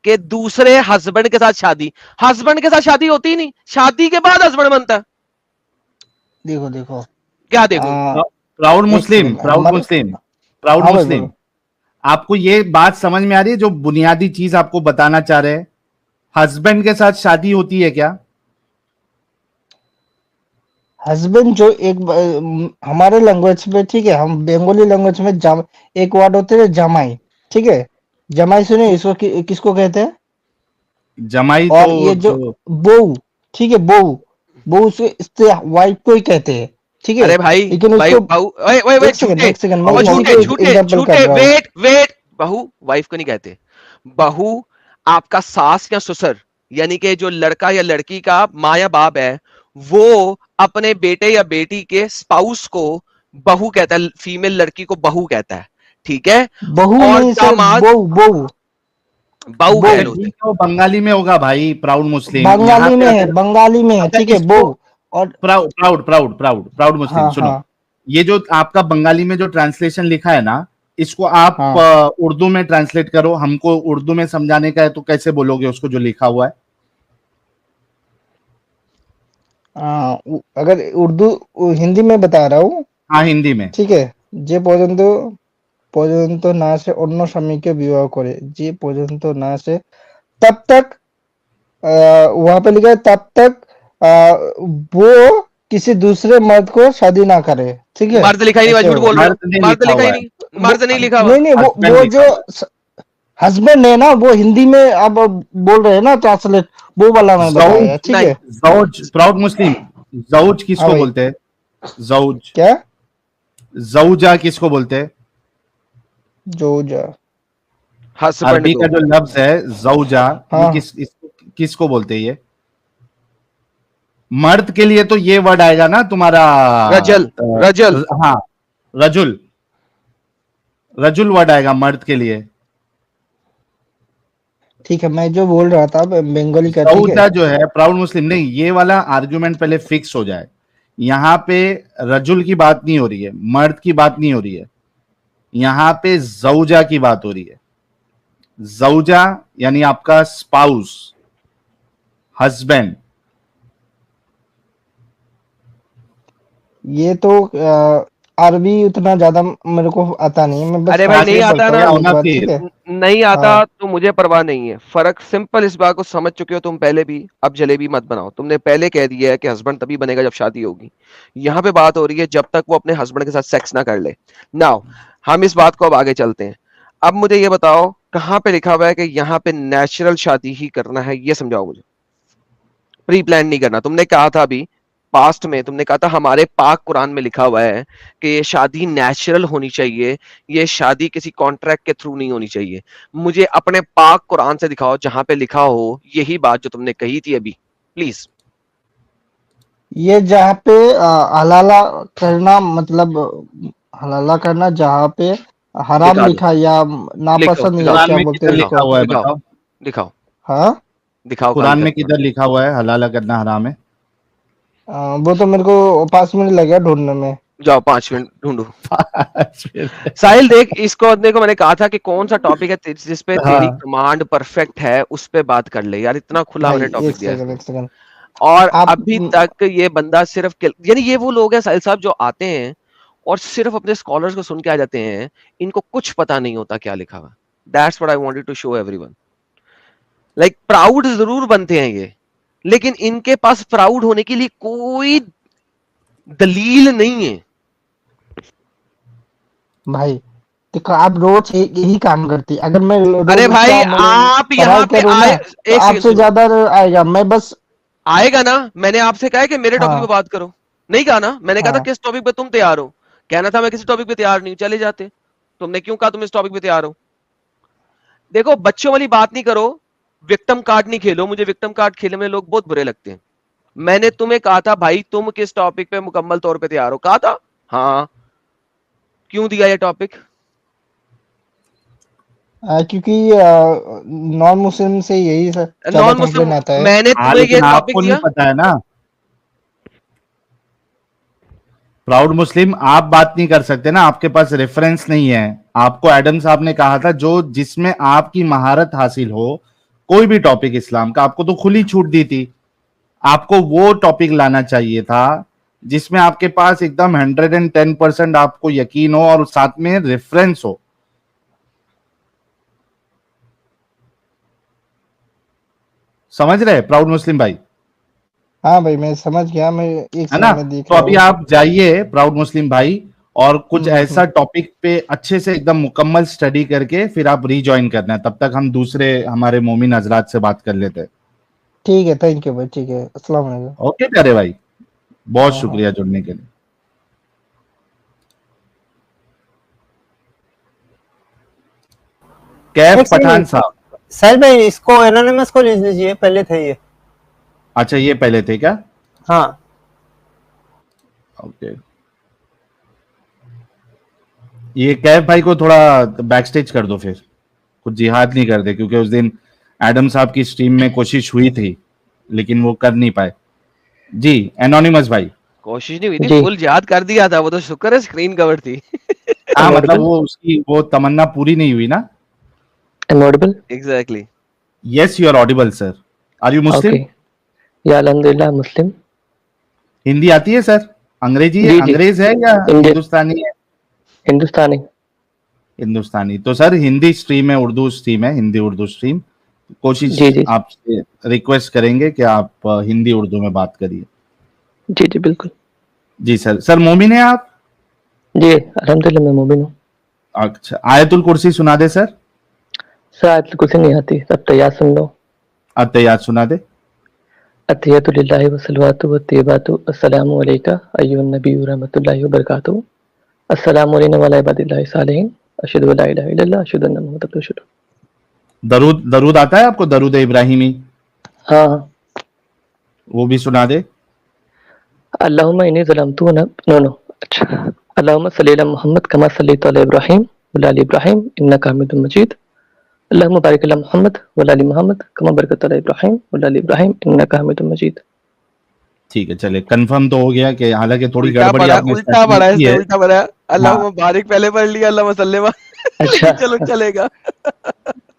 कि दूसरे हस्बैंड के साथ शादी? हस्बैंड के साथ शादी होती ही नहीं, शादी के बाद हस्बैंड बनता है। देखो देखो क्या देखो? प्राउड एक मुस्लिम, सेकंड प्राउड हमारे। मुस्लिम, प्राउड हाँ भाई मुस्लिम, बोलो। आपको ये बात समझ में आ रही है जो बुनियादी चीज आपको बताना चाह रहे हैं? हस्बैंड के साथ शादी होती है क्या? हस्बैंड जो हमारे लैंग्वेज में, ठीक है, हम बंगाली लैंग्वेज में एक वर्ड होते हैं जमाई। ठीक है, जमाई सुने इसको किसको कहते हैं? जमाई तो और ये जो जो बहू, ठीक है, बहू, बहू से इससे वाइफ को ही कहते हैं। ठीक है, अरे भाई, लेकिन भाई उसको बहू, ओए ओए ओए, झूठे, एक सेकंड मैं ओ इसी झूठे को झूठे एग्जांपल कर झूठे, रहा हूँ। वेट वेट, बहू वाइफ को नहीं कहते। बहू आपका सास या ससुर, यानी कि जो लड़का या लड़की का माँ या बाप है, वो अपने बेटे या बेटी के स्पाउस को बहू कहता है, फीमेल लड़की को बहू कहता है। ठीक है? बहू और नहीं सर, दामाद बहू बहू बहू कह अरे लो बहू ये उसे। तो बंगाली में होगा भाई, प्राउड मुस्लिम। यहाँ बंगाली पे में है, अगर बंगाली में है, अच्छा ठीक है, इसको बहू। और proud proud proud proud proud मुस्लिम हाँ सुनो, हाँ ये जो आपका बंगाली में जो ट्रांसलेशन लिखा है ना, इसको आप हाँ। उर्दू में ट्रांसलेट करो। हमको उर्दू में समझाने का है तो कैसे बोलोगे उसको जो लिखा हुआ है? अगर उर्दू हिंदी में बता रहा हूँ। हाँ हिंदी में। ঠিক আছে, যে পর্যন্ত পর্যন্ত না আসে অন্য স্বামীকে বিবাহ করে, যে পর্যন্ত না আসে तब तक वहां पे लिखा है तब तक वो किसी दूसरे मर्द को शादी ना करे। ठीक है, मर्द लिखा ही नहीं भाई, ऐसे झूठ होगा। बोल रहे हो। मर्द नहीं मर्द लिखा लिखा ही हुआ है, नहीं, वो मर्द नहीं लिखा हुआ। नहीं नहीं, हस्बैंड वो लिखा जो हुआ हस्बैंड है ना, वो हिंदी में अब बोल रहे हैं ना ट्रांसलेट, वो वाला है। मैं बताया। जौज, ठीक नहीं, है। जौज प्राउड मुस्लिम, जौज हाँ किसको भाई, बोलते हैं? जौज, क्या? जौजा किसको बोलते हैं? जो जा हस्बैंड अरबी को। का जो लफ्ज है जौजा, ये हाँ किसको बोलते हैं? ये मर्द के लिए तो ये वर्ड आएगा ना तुम्हारा रजल, रजल। हाँ, रजुल, रजुल वर्ड आएगा मर्द के लिए। ठीक है, मैं जो बोल रहा था बंगाली का। ठीक है, जौजा जो है प्राउड मुस्लिम, नहीं ये वाला आर्गुमेंट पहले फिक्स हो जाए। यहाँ पे रजुल की बात नहीं हो रही है, मर्द की बात नहीं हो रही है, यहाँ पे जौजा की बात हो रही है। जौजा यानी आपका स्पाउस, हस्बैंड। ये तो अरबी उतना ज्यादा मेरे को आता नहीं है, मैं बस अरे भाई नहीं ट्रांसलेट आता करता ना, हूँ होना एक बार। फिर ठीक है, नहीं आता हाँ तो मुझे परवाह नहीं है। फर्क सिंपल, इस बात को समझ चुके हो तुम पहले भी। अब जलेबी मत बनाओ, तुमने पहले कह दिया है कि हस्बैंड तभी बनेगा जब शादी होगी। यहाँ पे बात हो रही है जब तक वो अपने हस्बैंड के साथ सेक्स ना कर ले। नाउ हम इस बात को अब आगे चलते हैं। अब मुझे ये बताओ, कहाँ पे लिखा हुआ है कि यहाँ पे नेचुरल शादी ही करना है? ये समझाओ मुझे। प्री प्लान नहीं करना, तुमने कहा था अभी पास्ट में तुमने कहा था हमारे पाक कुरान में लिखा हुआ है कि ये शादी नेचुरल होनी चाहिए, ये शादी किसी कॉन्ट्रैक्ट के थ्रू नहीं होनी चाहिए। मुझे अपने पाक कुरान से दिखाओ जहां पे लिखा हो यही बात जो तुमने कही थी अभी, प्लीज। ये जहाँ पे हलाला करना मतलब हलाला करना जहाँ पे हराम निकालो, लिखा या लिखो, नापसंद या दिखाओ, कुरान क्या में बोलते हैं किधर दिखाओ, लिखा इसको? हुआ है दिखाओ, बताओ? दिखाओ, हाँ दिखाओ कहाँ कुरान लिखा में है कुरान किधर लिखा हुआ है हलाला करना हराम है? वो तो मेरे को 5 मिनट लगे ढूंढने में। में? जाओ 5 मिनट ढूंढो। फिर- साहिल देख, इसको देखो, मैंने कहा था कि कौन सा टॉपिक है जिस पे तेरी हाँ कमांड परफेक्ट है, उस पे बात कर ले यार। इतना खुला भाई मैंने टॉपिक एक दिया है सेकंड इसको। एक सेकंड और आप अभी तक ये बंदा सिर्फ यानी ये वो लोग हैं साहिल साहब जो आते हैं और सिर्फ अपने स्कॉलर्स को सुन के आ जाते हैं, इनको कुछ पता नहीं होता क्या लिखा हुआ। That's what I wanted to show everyone. Like proud जरूर बनते हैं ये, लेकिन इनके पास प्राउड होने के लिए कोई दलील नहीं है। भाई देखो आप रोज यही काम करती अगर मैं अरे रोज भाई उसका मैं आप पढ़ाई यहाँ पे करूँ आए, ना तो एक सेकंड आपसे सुनो, ज्यादा आएगा मैं बस। आएगा ना। मैंने आपसे कहा है कि मेरे टॉपिक पे हाँ बात करो, नहीं कहा ना। मैंने कहा था हाँ किस टॉपिक पे तुम तैयार हो, कहना था मैं किसी टॉपिक पे तैयार नहीं हूं, चले जाते। तुमने क्यों कहा तुम इस टॉपिक पे तैयार हो? देखो बच्चों वाली बात नहीं करो, विक्टिम कार्ड नहीं खेलो। मुझे विक्टिम कार्ड खेलने में लोग बहुत बुरे लगते हैं। मैंने तुम्हें कहा था भाई तुम किस टॉपिक पे मुकम्मल तौर पे तैयार हो, कहा था। हाँ, क्यों दिया ये टॉपिक? क्योंकि नॉन मुस्लिम से यही ज्यादा नॉन कंप्लेन मुस्लिम, आता है। मैंने हाँ तुम्हें ये लेकिन टॉपिक आपको नहीं दिया। पता है ना। प्राउड मुस्लिम आप बात नहीं कर सकते ना, आपके पास रेफरेंस नहीं है। आपको एडम साहब ने कहा था जो जिसमें आपकी महारत हासिल हो, कोई भी टॉपिक इस्लाम का, आपको तो खुली छूट दी थी। आपको वो टॉपिक लाना चाहिए था जिसमें आपके पास एकदम 110% आपको यकीन हो और साथ में रेफरेंस हो। समझ रहे प्राउड मुस्लिम भाई? हाँ भाई मैं समझ गया मैं एक है सेकंड ना? में देख तो रहा अभी हूँ। आप जाइए प्राउड मुस्लिम भाई, और कुछ ऐसा हम्म। टॉपिक पे अच्छे से एकदम मुकम्मल स्टडी करके फिर आप रीजॉइन करना है। तब तक हम दूसरे हमारे मोमिन हजरात से बात कर लेते हैं। ठीक है थैंक यू भाई ठीक है अस्सलाम वालेकुम। ओके प्यारे भाई, बहुत हाँ हाँ शुक्रिया जुड़ने के लिए। कैफ एक पठान सेकंड साहब। सर भाई, इसको एनोनिमस को लिख दीजिए, पहले थे ये। अच्छा ये पहले थे क्या? हाँ ओके, ये कैफ भाई को थोड़ा बैक स्टेज कर दो, फिर कुछ जिहाद नहीं करते, क्योंकि उस दिन एडम साहब की स्ट्रीम में कोशिश हुई थी लेकिन वो कर नहीं पाए। जी एनोनिमस भाई। कोशिश नहीं हुई थी, जी फुल याद कर दिया था वो तो, शुक्र है स्क्रीन कवर थी। हाँ एम मतलब ऑडिबल वो उसकी वो तमन्ना पूरी नहीं हुई ना। Am audible exactly. Yes you are audible sir. Are you okay मुस्लिम? या अल्हम्दुलिल्लाह मुस्लिम। हिंदी आती है सर? अंग्रेजी है, जी जी अंग्रेज है या इंडियन हिंदुस्तानी है? हिंदुस्तानी। हिंदुस्तानी। तो सर हिंदी स्ट्रीम है, उर्दू स्ट्रीम है, हिंदी उर्दू स्ट्रीम। कोशिश जी जी आपसे रिक्वेस्ट करेंगे कि आप हिंदी उर्दू में बात करिए। जी जी बिल्कुल। जी सर। सर मोमिन है आप? जी अल्हम्दुलिल्लाह मैं मोमिन हूँ। अच्छा, आयतुल कुर्सी सुना दे सर। सर आयत कुछ नहीं आती, सब तैयार सुन लो। अतयात सुना दे। अत्हियतु लिल्लाहि व सलवातु व तय्यबातु अस्सलामु अलैका अय्युहन नबी व रहमतुल्लाहि व बरकातुहू अस्सलामु अलैना व अला इबादिल्लाहि सालिहीन अशहदु अल्ला इलाहा इल्लल्लाह अशहदु अन्ना मुहम्मदन रसूलुल्लाह। दरूद दरूद आता है आपको? दरूद इब्राहिमी हाँ हाँ। वो भी सुना दे। अल्लाहुम्मा इन्नी ज़लमतु नो नो अच्छा अल्लाहुम्मा सल्ली अला मुहम्मद कमा सल्लैता अला इब्राहीम व अला इब्राहीम इन्नका हमीदुम मजीद। अल्लाहुम्मा बारिक अला मुहम्मद व अला मुहम्मद कमा बरकत अला इब्राहीम व अला इब्राहीम इन्नका हमीदुम मजीद। ठीक है, चले कंफर्म तो हो गया कि हालांकि थोड़ी उल्टा गड़बड़ी पड़ा, आपने उल्टा सेटिंग पड़ा की इसने, है। उल्टा पड़ा। अल्लाह हाँ मुबारक पहले पढ़ लिया, अल्लाह वसल्लम। अच्छा लेकिन चलो चलेगा।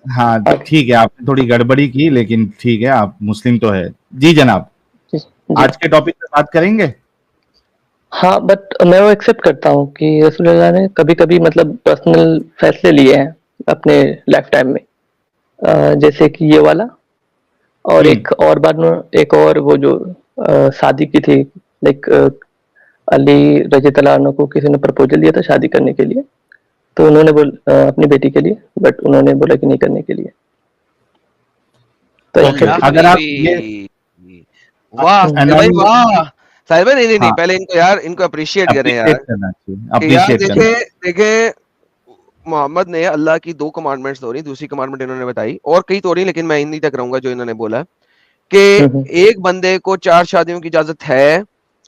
हाँ ओके ठीक है, आपने थोड़ी गड़बड़ी की लेकिन ठीक है, आप मुस्लिम तो है। जी जनाब, जी जी। आज के टॉपिक पे बात करेंगे। हाँ बट मैं वो एक्सेप्ट करता हूँ कि रसूलुल्लाह ने कभी कभी मतलब पर्सनल फैसले लिए हैं अपने लाइफ टाइम में, जैसे कि ये वाला, और एक और बाद में एक और वो जो शादी की थी, लाइक अली रज़ी अल्लाह अन्हु को किसी ने प्रपोजल दिया था शादी करने के लिए, तो उन्होंने अपनी बेटी के लिए, बट उन्होंने बोला कि नहीं करने के लिए। तो ओके, एक्सेप्ट अगर आप ये वाह साहिल भाई एनोनिमस वाह, साहिल भाई नहीं, हाँ पहले इनको यार, इनको अप्रिशिएट करें यार, अप्रिशिएट करना चाहिए, कि यार अप्रिशिएट करना देखे मोहम्मद ने अल्लाह की 2 कमांडमेंट्स तोड़ी, दूसरी कमांडमेंट इन्होंने बताई और कई तोड़ी, लेकिन मैं इन्हीं तक रहूंगा जो इन्होंने बोला कि एक बंदे को 4 शादियों की इजाजत है,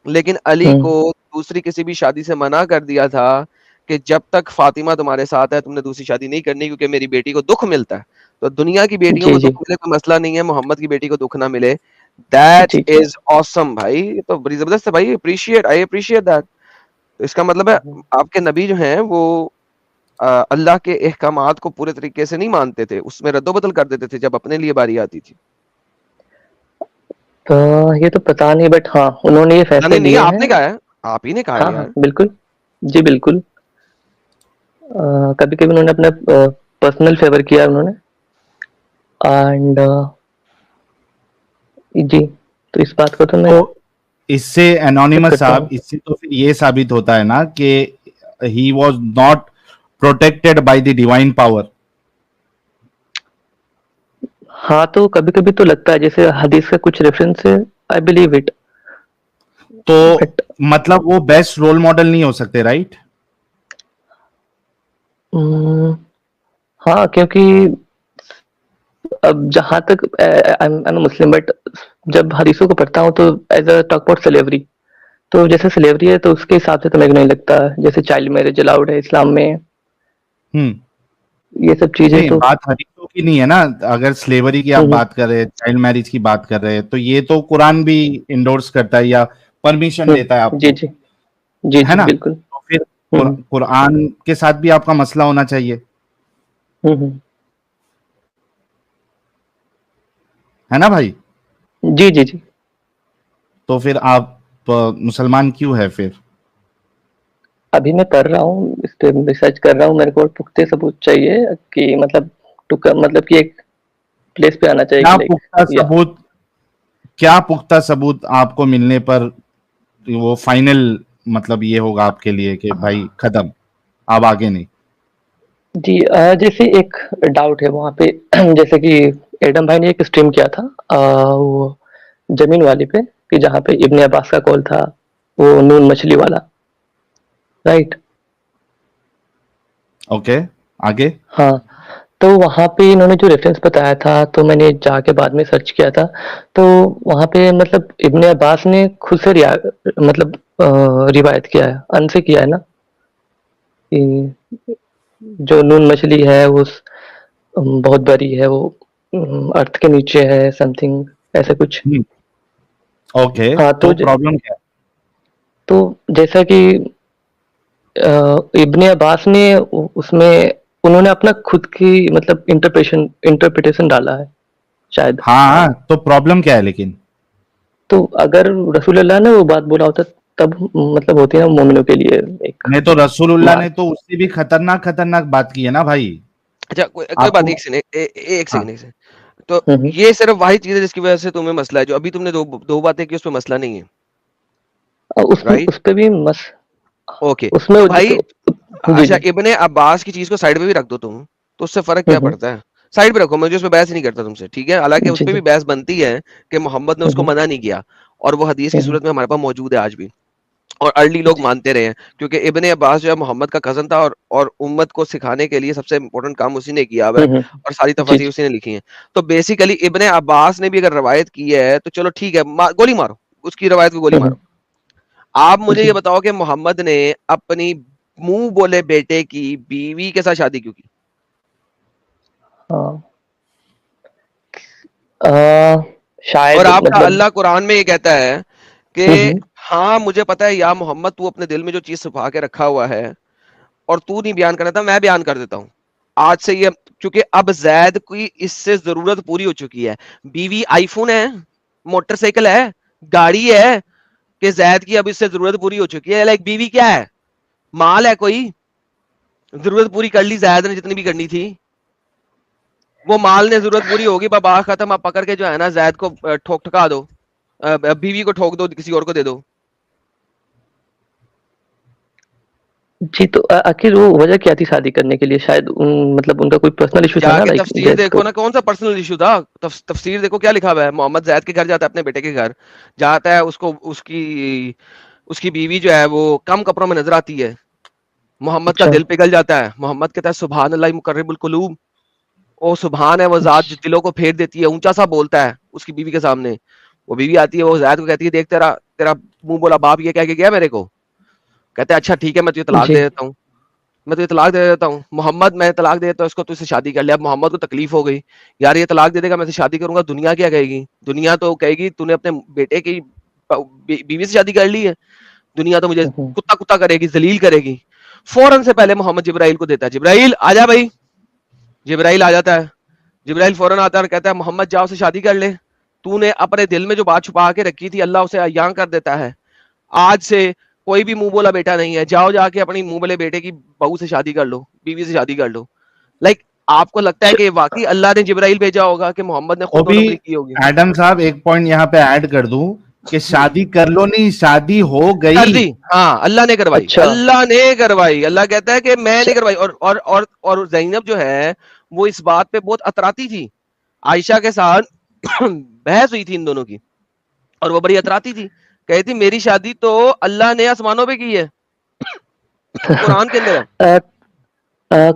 लेकिन अली को दूसरी किसी भी शादी से मना कर दिया था कि जब तक फातिमा तुम्हारे साथ है तुमने दूसरी शादी नहीं करनी, क्योंकि मेरी बेटी को दुख मिलता है। तो दुनिया की बेटियों जी को जी दुख मिले कोई मसला नहीं है, मोहम्मद की बेटी को दुख ना मिले, दैट जी जी इज ऑसम भाई, ये तो बड़ी जबरदस्त है भाई, आई अप्रिशिएट दैट। तो इसका मतलब है आपके नबी जो हैं वो अल्लाह के अहकामात को पूरे तरीके से नहीं मानते थे, उसमें रद्दोबदल कर देते थे जब अपने लिए बारी आती थी। तो ये तो पता नहीं, बट हाँ उन्होंने ये फैसले नहीं लिए हैं। आपने कहा है, आप ही ने कहा है हाँ हाँ यार। बिल्कुल, जी बिल्कुल। कभी कभी उन्होंने अपना पर्सनल फेवर किया उन्होंने, एंड जी, तो इस बात को तो मैं तो इससे एक्सेप्ट एनोनिमस करता साहब, हूँ। इससे तो फिर ये साबित होता है ना कि he was not protected by the divine power. हाँ, तो कभी कभी तो लगता है जैसे हदीस का कुछ रेफरेंस है, आई बिलीव इट, तो बट मतलब वो बेस्ट रोल मॉडल नहीं हो सकते, राइट? हाँ, क्योंकि अब जहां तक आई एम मुस्लिम, बट जब हदीसों को पढ़ता हूँ तो as a talk about slavery, तो जैसे स्लेवरी है तो उसके हिसाब से तो मेरे को नहीं लगता जैसे चाइल्ड मैरिज अलाउड है इस्लाम में, हम्म। ये सब चीजें नहीं, तो। बात हदीसों की नहीं है ना। अगर स्लेवरी की आप हम्म, बात कर रहे हैं, चाइल्ड मैरिज की बात कर रहे हैं, तो ये तो कुरान भी इंडोर्स करता है या परमिशन देता है जी आपको, जी जी है जी ना? बिल्कुल। तो फिर हम्म कुरान के साथ भी आपका मसला होना चाहिए, हम्म है ना भाई? जी जी जी। तो फिर आप मुसलमान क्यों है फिर? अभी मैं कर रहा हूँ, इस पे रिसर्च कर रहा हूँ, मेरे को पुख्ते सबूत चाहिए कि मतलब मतलब कि एक प्लेस पे आना चाहिए क्या कि लाइक पुख्ता या सबूत, क्या पुख्ता सबूत आपको मिलने पर वो फाइनल मतलब ये होगा आपके लिए कि भाई खत्म, अब आगे नहीं? जी, जैसे एक डाउट है वहाँ पे जैसे कि एडम भाई ने एक स्ट्रीम किया था वो जमीन वाली पे, कि जहाँ पे इब्ने अब्बास का कॉल था, वो नून मछली वाला, राइट? ओके, आगे। हाँ, तो वहाँ पे इन्होंने जो रेफरेंस बताया था तो मैंने जाके बाद में सर्च किया था, तो वहाँ पे मतलब इब्ने अब्बास ने खुद से मतलब रिवायत किया है, अन से किया है ना, कि जो नून मछली है वो बहुत बड़ी है, वो अर्थ के नीचे है, समथिंग ऐसा कुछ। ओके, हाँ, तो प्रॉब्लम क्या है? तो जैसा कि इब्ने अब्बास ने उसमें उन्होंने अपना खुद की मतलब इंटरप्रिटेशन डाला है शायद। हाँ, तो प्रॉब्लम क्या है लेकिन? तो अगर रसूल अल्लाह ने वो बात बोला होता तब मतलब होती है ना मोमिनों के लिए एक नहीं, तो रसूलुल्लाह बात। ने तो उससे भी खतरनाक खतरनाक बात की है ना भाई। अच्छा कोई बात आपको नहीं, एक सेकंड, एक हाँ सेकंड, एक सेकंड। तो हम्म ये सिर्फ वही चीज है जिसकी वजह से तुम्हें मसला है, जो अभी तुमने दो बातें की उसमें मसला नहीं है, राइट? उस पे भी मस ओके, उसमें तो भाई जी अच्छा जी इब्ने अब्बास की चीज को साइड पे भी रख दो तुम, तो उससे फर्क क्या हम्म पड़ता है? साइड पे रखो, मैं जो उसमें बहस ही नहीं करता तुमसे, ठीक है? हालांकि उस जी पे जी भी बहस बनती है कि मोहम्मद ने उसको हम्म मना नहीं किया, और वो हदीस की हम्म सूरत में हमारे पास मौजूद है आज भी, और अर्ली लोग जी मानते रहे हैं, क्योंकि इब्ने अब्बास जो है मोहम्मद का कजन था, और उम्मत को सिखाने के लिए सबसे इंपॉर्टेंट काम उसी ने किया हुआ है, हम्म और सारी जी तफासीर जी उसी ने लिखी हैं। तो बेसिकली इब्ने अब्बास ने भी अगर रवायत की है तो चलो ठीक है, गोली मारो, उसकी रवायत को गोली हम्म मारो। आप मुझे जी ये बताओ कि मोहम्मद ने अपनी मुंह बोले बेटे की बीवी के साथ शादी क्यों की? हाँ, अ, और शायद आपका मतलब अल्लाह कुरान में ये कहता है कि हम्म हाँ मुझे पता है या मोहम्मद, तू अपने दिल में जो चीज छुपा के रखा हुआ है और तू नहीं बयान करना था, मैं बयान कर देता हूँ आज से ये, क्योंकि अब जैद की इससे जरूरत पूरी हो चुकी है। बीवी आईफोन है, मोटरसाइकिल है, गाड़ी है, कि जैद की अब इससे जरूरत पूरी हो चुकी है। लाइक बीवी क्या है, माल है कोई? जरूरत पूरी कर ली जैद ने जितनी भी करनी थी, वो माल ने जरूरत पूरी होगी, बात खत्म। आप पकड़ के जो है ना जैद को ठोक ठका दो, बीवी को ठोक दो, किसी और को दे दो। जी, तो आखिर वो वजह क्या थी शादी करने के लिए? शायद मतलब उनका कोई पर्सनल इश्यू था ना, जाके लाइक तफसीर डेथ देखो को। ना, कौन सा पर्सनल इशू था? तफसीर देखो क्या लिखा हुआ है। मोहम्मद जैद के घर जाता है, अपने बेटे के घर जाता है, उसको उसकी उसकी बीवी जो है वो कम कपड़ों में नजर आती है। मोहम्मद का अच्छा। दिल पिघल जाता है। मोहम्मद कहता है सुभान अल्लाह मुकर्रिबुल कुलूब, ओ सुभान है वो जात जो दिलों को फेर देती है। ऊंचा सा बोलता है उसकी बीवी के सामने। वो बीवी आती है, वो जैद को कहती है देख तेरा तेरा मुंह बोला बाप ये कह के गया मेरे को। कहता है अच्छा ठीक है मैं तुझे तलाक जी। दे देता हूँ, मैं तुझे तलाक दे देता हूँ मोहम्मद, मैं तलाक दे देता हूँ इसको, तुझसे शादी कर ले। अब मोहम्मद को तकलीफ हो गई, यार ये तलाक दे देगा, मैं से शादी करूंगा, दुनिया क्या कहेगी? दुनिया तो कहेगी तूने अपने बेटे की बीवी से शादी कर ली है, दुनिया तो मुझे हम्म। कुत्ता कुत्ता करेगी, जलील करेगी। फौरन से पहले मोहम्मद जिब्राइल को देता है, जिब्राइल आजा भाई। जिब्राइल आ जाता है। जिब्राइल फौरन आता है और कहता है मोहम्मद जाओ से शादी कर ले, तूने अपने दिल में जो बात छुपा के रखी थी अल्लाह उसे अयां कर देता है। आज से कोई भी मुंह बोला बेटा नहीं है, जाओ जाके अपनी मुंह बोले बेटे की बहू से शादी कर लो, बीवी से शादी कर लो। लाइक आपको लगता है च- कि वाकई अल्लाह ने जिब्राइल भेजा होगा कि मोहम्मद ने वो खुद दो भी नंबरी की होगी? एडम साहब एक पॉइंट यहाँ पे ऐड कर दूं कि शादी कर लो नहीं, शादी हो कर गई। दी, हाँ अल्लाह ने करवाई, अच्छा। अल्लाह ने करवाई। अल्लाह कहता है कि मैं नहीं च- करवाई। और जैनब जो है वो इस बात पे बहुत अतराती थी। आयशा के साथ बहस हुई थी इन दोनों की, और वो बड़ी अतराती थी, कहती थी मेरी शादी तो अल्लाह ने आसमानों पे की है, कुरान के अंदर है। अ,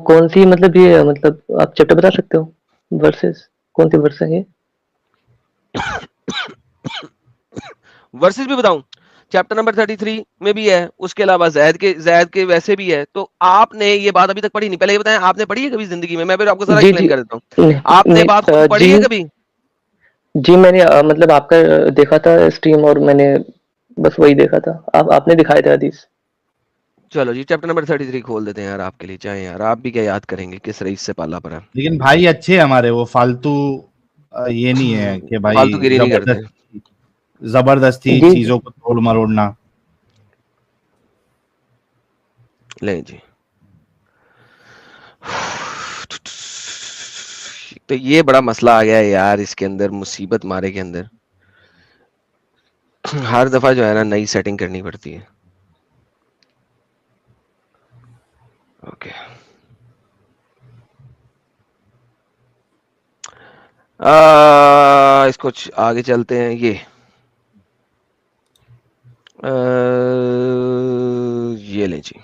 कौन सी मतलब ये मतलब आप चैप्टर बता सकते हो? वर्सेस कौन सी वर्स है ये? वर्सेस भी बताऊं? चैप्टर नंबर 33 में भी है, उसके अलावा जैद के वैसे भी है। तो आपने ये बात अभी तक पढ़ी नहीं, पहले ये बताएं आपने पढ़ी है कभी जिंदगी में? मैं फिर आपको जरा जी एक्सप्लेन जी। कर देता हूँ। नहीं, आपने नहीं, बात खुद पढ़ी जी है कभी? जी, मैंने मतलब आपका देखा था स्ट्रीम, और मैंने बस वही देखा था। आपने दिखाए थे हदीस। चलो जी चैप्टर नंबर 33 खोल देते हैं यार आपके लिए, चाहे यार आप भी क्या याद करेंगे किस रईस से पाला पड़ा। लेकिन भाई अच्छे हैं हमारे, वो फालतू ये नहीं है कि भाई फालतूगिरी नहीं करते। जबरदस्ती जी जी। चीजों को तोड़ मरोड़ना। ले जी, तो ये बड़ा मसला आ गया है यार इसके अंदर, मुसीबत मारे के अंदर। हर दफा जो है ना नई सेटिंग करनी पड़ती है। ओके, इसको आगे चलते हैं। ये ले जी,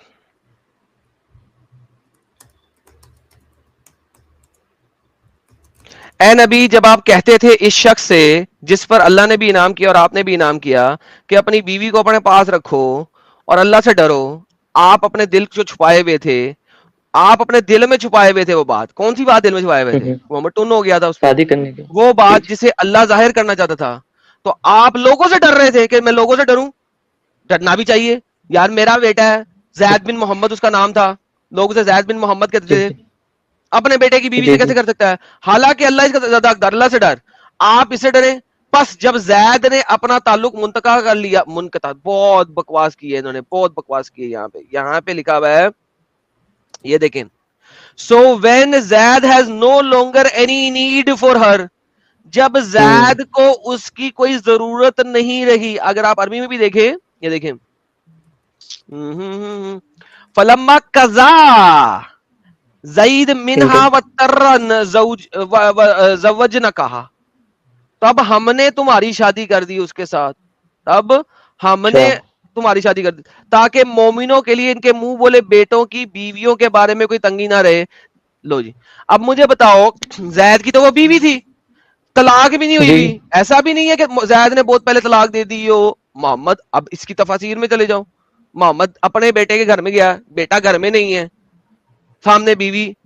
ए नबी जब आप कहते थे इस शख्स से जिस पर अल्लाह ने भी इनाम किया और आपने भी इनाम किया कि अपनी बीवी को अपने पास रखो और अल्लाह से डरो, आप अपने दिल जो छुपाए हुए थे, आप अपने दिल में छुपाए हुए थे। वो बात कौन सी बात दिल में छुपाए हुए थे? वो हमें टुन हो गया था उसपे। शादी करने की। वो जी बात जी। जिसे अल्लाह जाहिर करना चाहता था। तो आप लोगों से डर रहे थे कि मैं लोगों से डरूं? डरना भी चाहिए यार, मेरा बेटा है जैद बिन मोहम्मद उसका नाम था, लोग उसे जैद बिन मोहम्मद कहते जी थे, जी। अपने बेटे की बीवी जी से कैसे जी। कर सकता है? हालांकि अल्लाह इसका ज्यादा हकदार, अल्लाह से डर, आप इससे डरे। बस जब जैद ने अपना ताल्लुक मुंतका कर लिया, मुनकता बहुत बकवास की है इन्होंने, बहुत बकवास की है। यहाँ पे लिखा हुआ है, ये देखें, so when Zaid has no longer any need for her, जब जैद को उसकी कोई जरूरत नहीं रही। अगर आप अरबी में भी देखें, ये देखें, फलम्मा कजा जईद ठीक मिनहा है। व तरन जवज न कहा, तब हमने तुम्हारी शादी कर दी उसके साथ, तब अच्छा। हमने तुम्हारी शादी कर दी ताकि मोमिनों के लिए इनके मुंह बोले बेटों की बीवियों के बारे में कोई तंगी ना रहे। लो जी, अब मुझे बताओ, जैद की तो वो बीवी थी, तलाक भी नहीं हुई जी। भी, ऐसा भी नहीं है कि जैद ने बहुत पहले तलाक दे दी हो। मोहम्मद, अब इसकी तफासीर में चले जाओ, मोहम्मद अपने बेटे के घर में गया, बेटा घर में नहीं है, सामने बीवी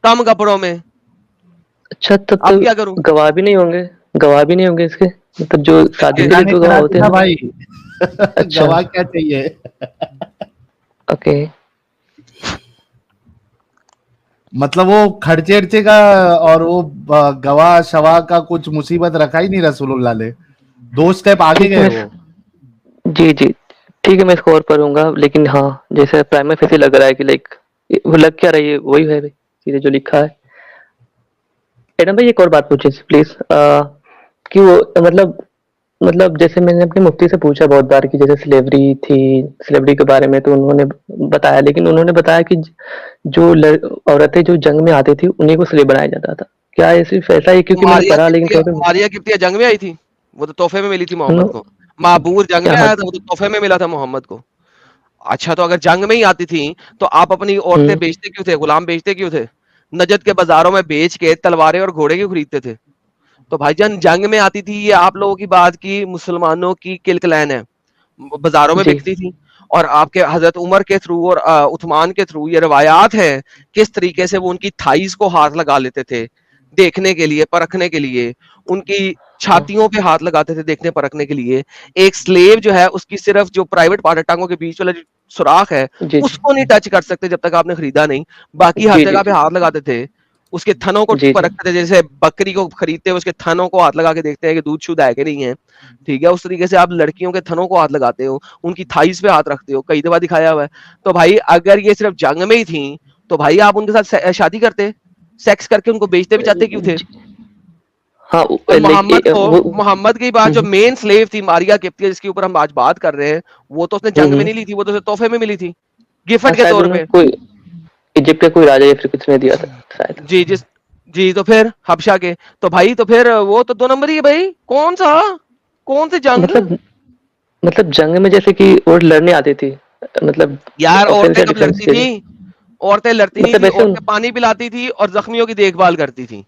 कम कपड़ों में, अच्छा, तब तो अब क्या करूं? गवाह भी नहीं होंगे? गवाह भी नहीं होंगे इसके? मतलब जो शादी के अल्लाह लिए ने तो गवाह करा होते दिया हैं। भाई। अच्छा। गवाह क्या चाहिए? ओके। मतलब वो खर्चे अर्चे का और वो गवाह शवा का कुछ मुसीबत रखा ही नहीं रसूलुल्लाह ने, 2 स्टेप आगे ठीक है गए मैं वो। जी जी। ठीक है, मैं इसको और पढ़ूंगा, लेकिन हाँ, जैसे प्राइमरी फेस लग रहा है कि लाइक वो लग क्या रही है वही है भाई, सीधे जो लिखा है। एडम भाई एक और बात पूछे प्लीज, कि वो मतलब मतलब जैसे मैंने अपने मुफ्ती से पूछा बहुत बार कि जैसे स्लेवरी थी, स्लेवरी के बारे में तो उन्होंने बताया, लेकिन उन्होंने बताया कि जो औरतें जो जंग में आती थी उन्हीं को स्लेव बनाया जाता था। क्या ये सिर्फ ऐसा ही? क्योंकि मैंने पढ़ा, लेकिन थोड़ा मारिया किप्तिया जंग में आई थी, वो तो तोहफे में मिली थी मोहम्मद नो, को। माबूर जंग क्या में आया था, वो तो तोहफे में मिला था मोहम्मद को। अच्छा, तो अगर जंग में ही आती थी तो आप अपनी औरतें बेचते क्यों थे, गुलाम बेचते क्यों थे? नजद के बाजारों में बेच के तलवारें और घोड़े क्यों खरीदते थे? तो भाईजान जंग में आती थी, ये आप लोगों की बात की मुसलमानों की किल क्लैन है, बाजारों में जी बिकती थी। और आपके हजरत उमर के थ्रू और उस्मान के थ्रू ये रवायात है किस तरीके से वो उनकी थाइस को हाथ लगा लेते थे देखने के लिए, परखने के लिए, उनकी छातियों पे हाथ लगाते थे देखने परखने के लिए। एक स्लेव जो है उसकी सिर्फ जो प्राइवेट पार्ट है, टांगों के बीच वाला जो सुराख है, जी उसको नहीं टच कर सकते जब तक आपने खरीदा नहीं, बाकी हर जी जगह जी पे हाथ लगाते थे। उसके थनों को जी जी परखते थे, जैसे बकरी को खरीदते हैं उसके थनों को हाथ लगा के देखते हैं कि दूध शुद्ध है कि नहीं है, ठीक है, उस तरीके से आप लड़कियों के थनों को हाथ लगाते हो, उनकी थाइस पे हाथ रखते हो, कई दफा दिखाया हुआ है। तो भाई अगर ये सिर्फ जंग में ही थी तो भाई आप उनके साथ शादी करते, सेक्स करके उनको बेचते भी चाहते क्यों थे? हाँ और वो मोहम्मद की बात जो मेन स्लेव थी मारिया किप्तिया जिसके ऊपर हम आज बात कर रहे हैं, वो तो उसने जंग में नहीं ली थी, वो तो उसे तोहफे में मिली थी, गिफ्ट के शायद तौर उन्होंने पे। कोई इजिप्ट का कोई राजा या फिर किसने दिया था शायद। जी जिस जी तो फिर हबशा के, तो भाई तो फिर वो तो 2 नंबर ही है भाई। कौन से जंग? मतलब मतलब जंग में जैसे कि और लड़ने आती थी, मतलब यार ऑफेंस औरतें या कब डिफेंस लड़ती के थी? लिए, औरतें लड़ती नहीं मतलब थी, ऐसे औरतें पानी पिलाती थी और जख्मियों की देखभाल करती थी,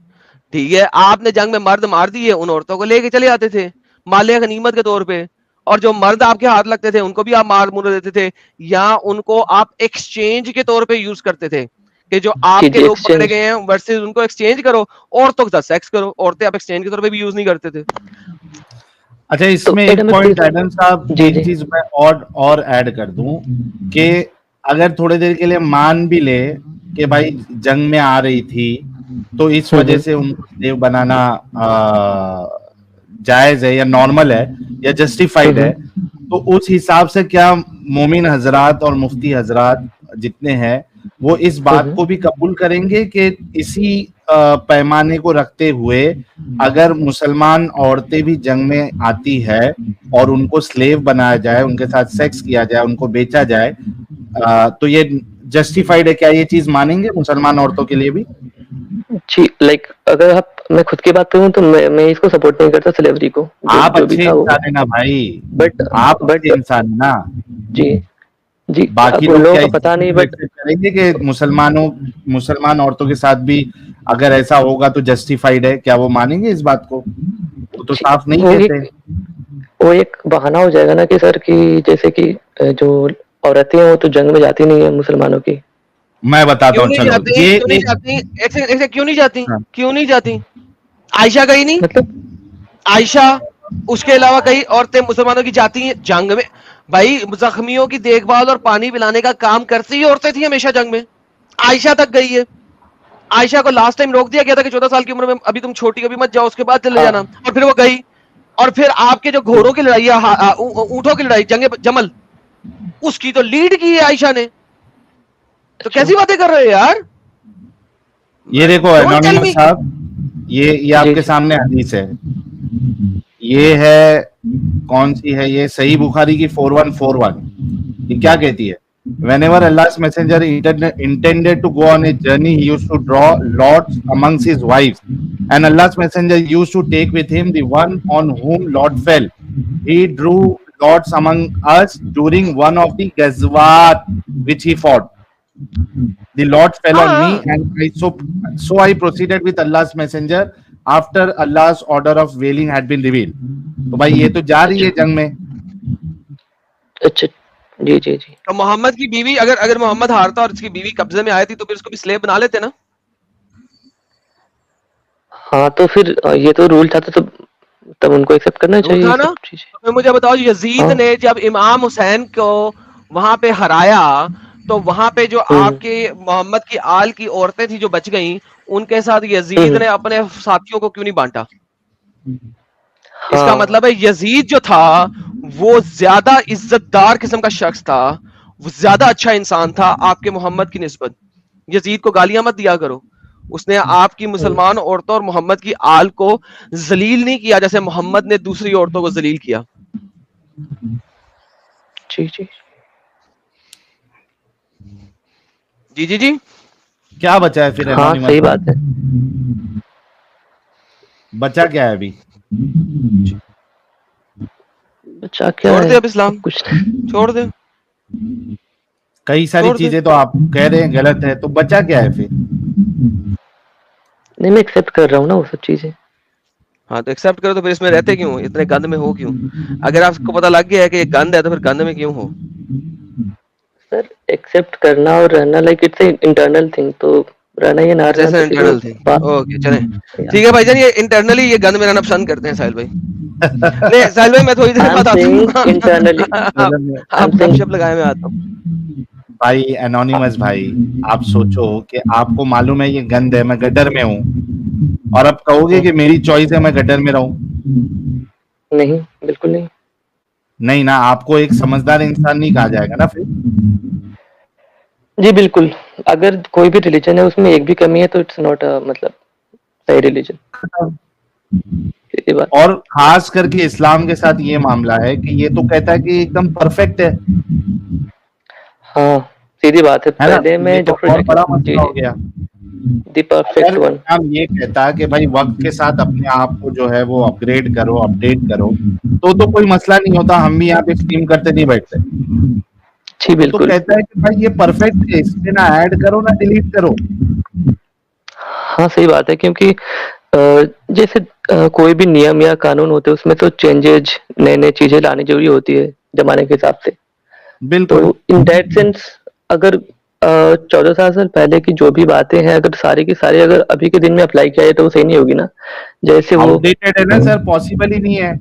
ठीक है। आपने जंग में मर्द मार दिए, उन औरतों को लेके चले आते थे माले गनीमत के तौर पे, और जो मर्द आपके हाथ लगते थे उनको भी आप मार मुर देते थे, या उनको आप एक्सचेंज के तौर पे यूज करते थे कि जो जी आपके जी लोग पकड़े एक्सचेंज। गए हैं वर्सेस उनको एक्सचेंज करो, औरतों के साथ सेक्स करो। औरतें आप एक्सचेंज के तौर पे भी यूज नहीं करते थे। अच्छा, तो इसमें एक एडम पॉइंट प्लीज। एडम साहब, जी एक जी चीज मैं और ऐड कर दूं कि अगर थोड़ी देर के लिए मान भी ले कि भाई जंग में आ रही थी तो इस वजह से उनको स्लेव बनाना जायज है या नॉर्मल है या जस्टिफाइड है, तो उस हिसाब से क्या मोमिन हजरात और मुफ्ती हजरात जितने हैं वो इस बात को भी कबूल करेंगे कि इसी पैमाने को रखते हुए अगर मुसलमान औरतें भी जंग में आती है और उनको स्लेव बनाया जाए, उनके साथ सेक्स किया जाए, उनको बेचा जाए, तो ये जस्टिफाइड है? क्या ये चीज मानेंगे मुसलमान औरतों के लिए भी? जी, लाइक अगर आप, मैं खुद की बात करूं तो मैं इसको सपोर्ट नहीं करता स्लेवरी को, आप जो भी अच्छे था वो। इंसान है ना भाई, बट आप बट अच्छे इंसान है ना। जी जी, बाकी अब उन लोग लोगों क्या का इस पता चीज नहीं, को बट एक्सेप्ट करेंगे कि मुसलमान औरतों के साथ भी अगर ऐसा होगा तो जस्टिफाइड है? क्या वो मानेंगे इस बात को? वो तो साफ नहीं कहते। वो एक बहाना हो जाएगा ना कि सर, कि जैसे कि जो औरतें हैं वो तो जंग में जाती नहीं है मुसलमानों की। मैं बताता क्यों हूँ, नहीं चलो जाती? ये क्यों नहीं एक, जाती? एक क्यों नहीं जाती? हाँ, क्यों नहीं जाती? आयशा गई नहीं? मतलब आयशा, उसके अलावा कई औरतें मुसलमानों की जाती हैं जंग में। भाई जख्मियों की देखभाल और पानी पिलाने का काम करती ही औरतें थी हमेशा जंग में। आयशा तक गई है। आयशा को लास्ट टाइम रोक दिया गया था कि 14 साल की उम्र में अभी तुम छोटी, अभी मत जाओ, उसके बाद चले जाना, हाँ और फिर वो गई। और फिर आपके जो घोड़ों की लड़ाई है, ऊंटों की लड़ाई, जंग जमल, उसकी तो लीड की है आयशा ने। तो कैसी बातें कर रहे हो यार? ये देखो डोंट टेल एनोनिमस मी। साहब, ये जी आपके जी सामने हदीस है। ये है, कौन सी है ये? सही बुखारी की 4141। ये क्या कहती है? Whenever Allah's messenger intended to go on a journey, he used to draw lots amongst his wives, and Allah's messenger used to take with him the one on whom lot fell. He drew lots among us during one of the ghazwat which he fought. The lot fell on me, हाँ, and so I proceeded with Allah's messenger after Allah's order of wailing had been revealed. तो भाई ये तो जा रही है अच्छा जंग में। अच्छा, जी जी जी। तो मोहम्मद की बीवी, अगर मोहम्मद हारता और उसकी बीवी कब्जे में आई थी तो फिर उसको भी स्लेव बना लेते ना। हाँ तो फिर ये तो रूल था, तो तब उनको एक्सेप्ट करना रूल चाहिए ये था ना। सब चीजें। तो फिर मुझे बताओ, यजीद हाँ ने जब इमाम हुसैन को वहां पे हराया तो वहां पे जो आपके मोहम्मद की आल की औरतें थी जो बच गईं, उनके साथ यजीद ने अपने साथियों को क्यों नहीं बांटा? इसका हाँ मतलब है यजीद जो था वो ज्यादा इज्जतदार किस्म का शख्स था, वो ज्यादा अच्छा इंसान था आपके मोहम्मद की निस्बत। यजीद को गालियां मत दिया करो, उसने आपकी मुसलमान औरतों और मोहम्मद की आल को जलील नहीं किया जैसे मोहम्मद ने दूसरी औरतों को जलील किया। जी जी जी जी जी क्या बचा है फिर हाँ एनोनिमस सही भाई? बात है। बचा क्या है अभी? बचा क्या छोड़ है? दे अब इस्लाम, कुछ नहीं। छोड़ दे, कई सारी छोड़ दे। चीजें तो आप कह रहे हैं गलत है, तो बचा क्या है फिर? नहीं मैं एक्सेप्ट कर रहा हूँ ना वो सब चीजें। हाँ तो एक्सेप्ट करो, तो फिर इसमें रहते क्यों हो? इतने गंद में हो क्यों? अगर आपको पता लग गया है कि ये गंद है तो फिर गंद में क्यों हो? सर एक्सेप्ट करना और रहना लाइक इट्स इंटरनल थिंग, तो रहना या ना रहना जैसे तो फिर वो इंटरनल थी। बात। ओके चले, या ठीक है भाईजान, ये इंटरनली ये गंद में रहना पसंद करते हैं साहिल भाई। नहीं साहिल भाई, मैं थोड़ी देर आई एम बाद आता हूँ। सेइंग इंटरनली, आई एम आप सेइंग गपशप लगाए, मैं आता हूँ। भाई एनोनिमस भाई, आप सोचो कि आपको मालूम है ये गंद है, मैं गटर में हूँ, और अब कहोगे कि मेरी चॉइस है मैं गटर में रहूं? नहीं बिल्कुल नहीं। नहीं ना, आपको एक समझदार इंसान नहीं कहा जाएगा ना फिर? जी बिल्कुल, अगर कोई भी रिलीजन है उसमें एक भी कमी है तो इट्स नॉट अ मतलब सही रिलीजन, सीधी बात। और खास करके इस्लाम के साथ ये मामला है कि ये तो कहता है कि एकदम परफेक्ट है हाँ सीधी बात है। ना? पहले तो ये मैं तो डॉक्टर और जैकिन, बड़ा जी मसला हो जी, गया। द परफेक्ट अगर वन। इस्लाम ये कहता कि भाई वक्त के साथ अपने आप को जो है वो अपग्रेड करो, अपडेट करो, तो कोई मसला नहीं होता, हम भी यहाँ पे स्ट्रीम करते नहीं बैठते। जी वो तो बिल्कुल। कहता है कि भाई ये परफेक्ट है, इसमें ना ऐड करो ना डिलीट करो। हाँ सही बात है, क्योंकि जैसे कोई भी नियम या कानून होते हैं उसमें तो चेंजेज, नए नए चीजें लानी जरूरी होती है जमाने के हिसाब से। तो बिल्कुल। इन दैट सेंस अगर 14 साल पहले की जो भी बातें हैं अगर सारी की सारी अगर अभी के दिन में अप्लाई किया जाए तो वो सही नहीं होगी ना, जैसे वो आउटडेटेड है ना सर, पॉसिबल ही नहीं है।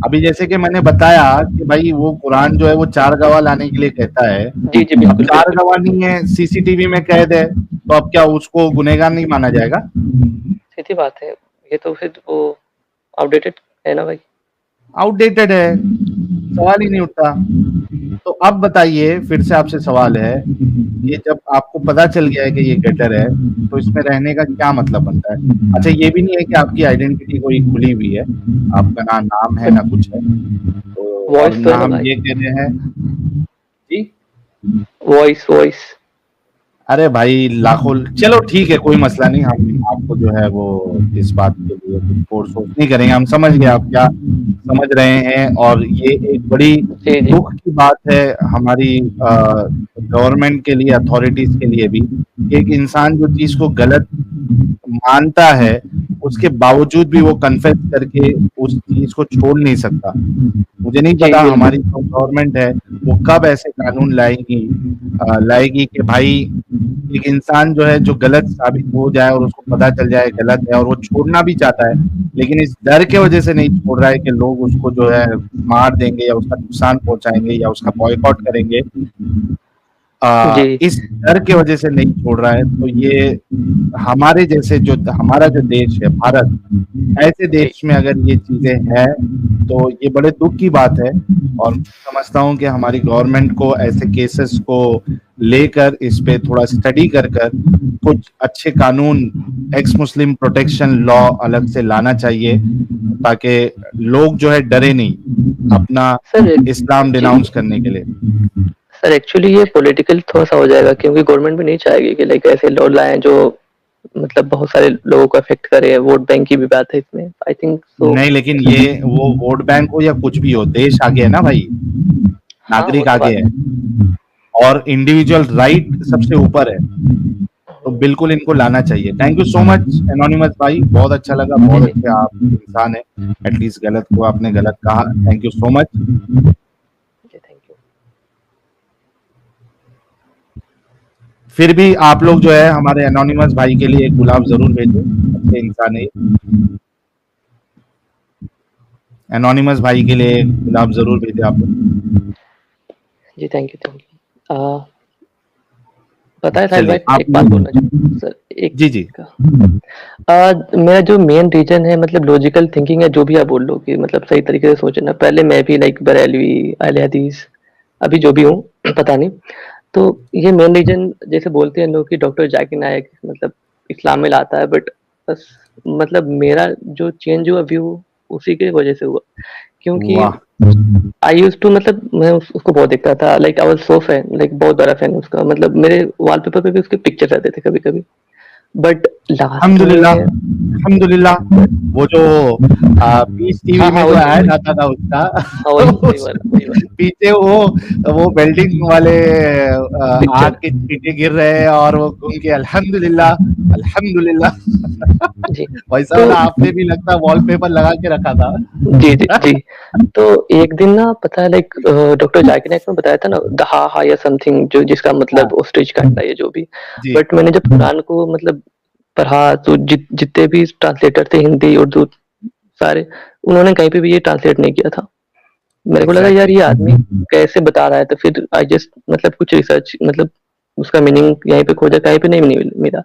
अभी जैसे कि मैंने बताया कि भाई वो कुरान जो है वो 4 गवाह लाने के लिए कहता है। जी जी अब बिल्कुल 4 बिल्कुल गवाह नहीं है, सीसीटीवी में कैद है, तो अब क्या उसको गुनहगार नहीं माना जाएगा? सीधी बात है। ये तो फिर वो आउटडेटेड है ना भाई। आउटडेटेड है, सवाल ही नहीं उठता। तो अब बताइए, फिर से आपसे सवाल है, ये जब आपको पता चल गया है कि ये गटर है, तो इसमें रहने का क्या मतलब बनता है? अच्छा ये भी नहीं है कि आपकी आइडेंटिटी कोई खुली हुई है, आपका ना नाम है ना कुछ है, तो और वॉइस तो ना है ना हम भाई, ये कह रहे हैं जी। Voice voice. अरे भाई लाखों, चलो ठीक है, कोई मसला नहीं, हम आपको जो है वो इस बात के लिए कुछ फोर्स नहीं करेंगे, हम समझ गए आप क्या समझ रहे हैं, और ये एक बड़ी जी जी दुख की बात है हमारी गवर्नमेंट के लिए, अथॉरिटीज के लिए भी। एक इंसान जो चीज को गलत मानता है, उसके बावजूद भी वो कन्फेस करके उस चीज को छोड़ नहीं सकता। मुझे नहीं जी पता हमारी बिल्कुल। जो गवर्नमेंट है वो कब ऐसे कानून लाएगी, लाएगी कि भाई एक इंसान जो है जो गलत साबित हो जाए और उसको पता चल जाए गलत है और वो छोड़ना भी चाहता है, लेकिन इस डर के वजह से नहीं छोड़ रहा है कि लोग उसको जो है मार देंगे या उसका नुकसान पहुंचाएंगे या उसका बॉयकॉट करेंगे, जी इस डर के वजह से नहीं छोड़ रहा है। तो ये हमारे जैसे जो हमारा जो देश है भारत, ऐसे जी देश में अगर ये चीजें हैं तो ये बड़े दुख की बात है। और मैं समझता हूँ कि हमारी गवर्नमेंट को ऐसे केसेस को लेकर इस पे थोड़ा स्टडी कर कर कुछ अच्छे कानून, एक्स मुस्लिम प्रोटेक्शन लॉ अलग से लाना चाहिए, ताकि लोग जो है डरे नहीं अपना सर। इस्लाम जी डिनाउंस करने के लिए। सर, एक्चुअली ये पॉलिटिकल थोड़ा सा हो जाएगा क्योंकि गवर्नमेंट भी नहीं चाहेगी कि लाइक ऐसे लॉ लाएं जो मतलब बहुत सारे लोगों को अफेक्ट करे। वोट बैंक की भी बात है इसमें, आई थिंक सो। नहीं, लेकिन ये वो वोट बैंक हो या कुछ भी हो, देश आगे है ना भाई, हाँ वो नागरिक तो आगे बात है, और इंडिविजुअल राइट सबसे ऊपर है, तो बिल्कुल इनको लाना चाहिए। Thank you so much anonymous भाई, बहुत अच्छा लगा, जी बहुत जी अच्छे आप इंसान है, एटलीस्ट गलत को आपने गलत कहा। Thank you so much. जी, थैंक यू। फिर भी आप लोग जो है हमारे एनोनिमस भाई के लिए एक गुलाब जरूर भेजें, अच्छे इंसान है। एनोनिमस भाई के लिए एक गुलाब जरूर भेजें आप लोग। जी थैंक यू थैंक यू। पता है साहिल भाई, चलिए आप एक बात बोलना चाहता हूँ सर, एक जी जी। मेरा जो मेन रीजन है मतलब लॉजिकल थिंकिंग है, जो भी आप बोल लो कि मतलब सही तरीके से सोचना। पहले मैं भी लाइक बरेलवी, अहले हदीस, अभी जो भी हूँ पता नहीं। तो ये मेन रीजन जैसे बोलते हैं लोग कि डॉक्टर जाकिर नायक मतलब इस्लाम में लाता है, बट बस मतलब मेरा जो चेंज हुआ व्यू उसी की वजह से हुआ, क्योंकि वाह आई यूज्ड टू मतलब मैं उसको बहुत देखता था, like I was so fan, like बहुत बड़ा फैन उसका, मतलब मेरे वॉलपेपर पे भी उसके पिक्चर रहते थे कभी कभी, बट लास्ट अल्हम्दुलिल्लाह में अल्हम्दुलिल्लाह। वो जो पीस टीवी हाँ में हाँ जो वही ऐड वही आता था उसका हाँ वही वही उस वाला वही वाला पीछे वो वेल्डिंग वाले आग पिक्चर। के छींटे गिर रहे हैं और वो घूम के अल्हम्दुलिल्लाह अल्हम्दुलिल्लाह जी वैसा तो वाला आपने भी लगता वॉलपेपर लगा के रखा था। जी जी जी। तो एक दिन ना पता है, लाइक डॉक्टर जाकिर नाइक ने बताया था ना, दहा हा या समथिंग, जो जिसका हाँ मतलब ऑस्ट्रिच काटना है, ये जो भी। जी बट मैंने जब कुरान को मतलब पढ़ा, तो जितने भी ट्रांसलेटर थे, हिंदी उर्दू सारे, उन्होंने कहीं पे भी ये ट्रांसलेट नहीं किया था। मेरे को लगा यार एग्जैक्टली ये आदमी कैसे बता रहा है, तो फिर आई जस्ट मतलब कुछ रिसर्च, मतलब उसका मीनिंग यहीं पे खोजा, कहीं पे नहीं मिला।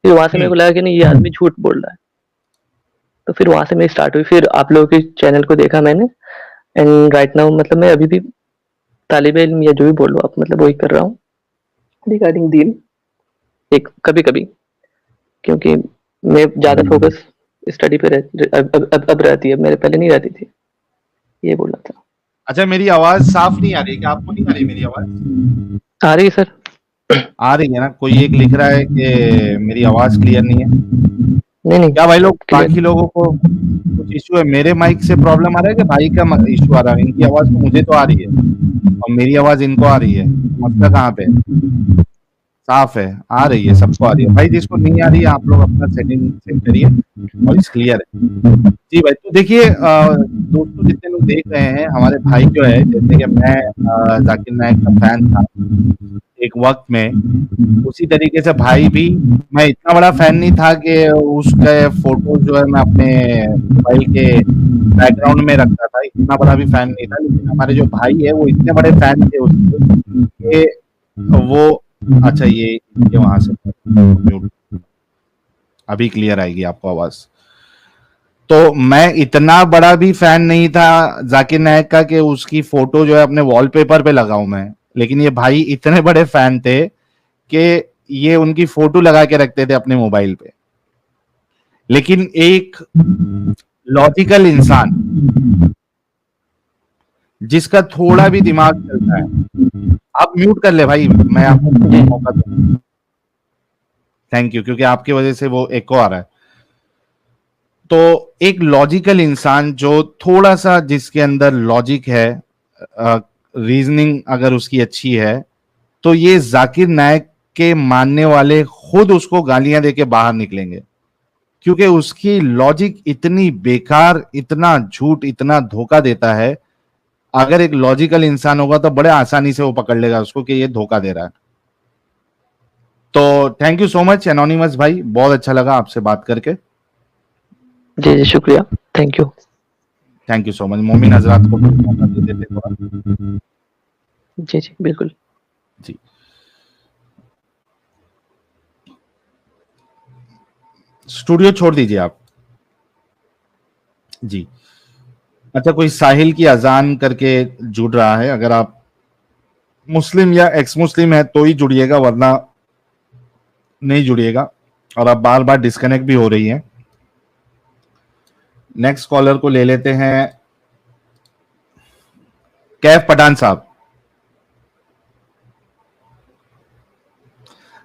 फिर वहां से मेरे को लगा कि नहीं, ये आदमी झूठ बोल रहा है। तो फिर वहां से मेरी स्टार्ट हुई, फिर आप लोगों के चैनल को देखा मैंने, एंड राइट नाउ मतलब मैं अभी भी तालिबे इल्म या जो भी बोलो आप, मतलब वही कर रहा हूँ रिगार्डिंग दीन, एक कभी कभी, क्योंकि मैं ज्यादा फोकस स्टडी पे अब रहती है, मेरे पहले नहीं रहती थी, ये बोलना था। अच्छा मेरी आवाज साफ नहीं आ रही है क्या? आपको नहीं आ रही मेरी आवाज? आ रही है सर? आ रही है ना? कोई एक लिख रहा है कि मेरी आवाज क्लियर नहीं है। नहीं नहीं, क्या भाई लोग क्लियर। बाकी लोगों को कुछ इश्यू है? मेरे माइक से प्रॉब्लम आ रहा है कि भाई का इश्यू आ रहा है? इनकी आवाज तो मुझे तो आ रही है और मेरी आवाज इनको आ रही है, मसला कहाँ पे है? साफ है, आ रही है, सबको आ रही है। भाई जिसको नहीं आ रही है आप लोग अपना सेटिंग सेट करिए, वॉइस क्लियर है। जी भाई, तो देखिए दोस्तों जितने लोग देख रहे हैं, हमारे भाई जो है, जैसे कि मैं जाकिर नाइक का फैन था एक वक्त में, उसी तरीके से भाई भी, मैं इतना बड़ा फैन नहीं था कि उसके फोटो जो है मैं अपने मोबाइल के बैकग्राउंड में रखता था, इतना बड़ा भी फैन नहीं था। लेकिन हमारे जो भाई है वो इतने बड़े फैन थे उसके कि वो, अच्छा ये वहां से म्यूट, अभी क्लियर आएगी आपको आवाज। तो मैं इतना बड़ा भी फैन नहीं था जाकिर नायक का कि उसकी फोटो जो है अपने वॉलपेपर पे लगाऊं मैं, लेकिन ये भाई इतने बड़े फैन थे कि ये उनकी फोटो लगा के रखते थे अपने मोबाइल पे। लेकिन एक लॉजिकल इंसान जिसका थोड़ा भी दिमाग चलता है, आप म्यूट कर ले भाई, मैं आपको जी मौका दूंगा। थैंक यू, क्योंकि आपकी वजह से वो एको आ रहा है। तो एक लॉजिकल इंसान जो थोड़ा सा, जिसके अंदर लॉजिक है, रीजनिंग अगर उसकी अच्छी है, तो ये जाकिर नायक के मानने वाले खुद उसको गालियां देके बाहर निकलेंगे, क्योंकि उसकी लॉजिक इतनी बेकार, इतना झूठ, इतना धोखा देता है। अगर एक लॉजिकल इंसान होगा तो बड़े आसानी से वो पकड़ लेगा उसको कि ये धोखा दे रहा है। तो thank you so much anonymous भाई, बहुत अच्छा लगा आपसे बात करके। जी जी, शुक्रिया, thank you. Thank you so much. मोमिन हजरात को भी मौका दे देते थोड़ा। जी जी बिल्कुल। जी, स्टूडियो छोड़ दीजिए आप। जी, अच्छा कोई साहिल की अजान करके जुड़ रहा है, अगर आप मुस्लिम या एक्स मुस्लिम है तो ही जुड़िएगा, वरना नहीं जुड़िएगा। और आप बार बार डिस्कनेक्ट भी हो रही है। नेक्स्ट कॉलर को ले लेते हैं, कैफ पठान साहब।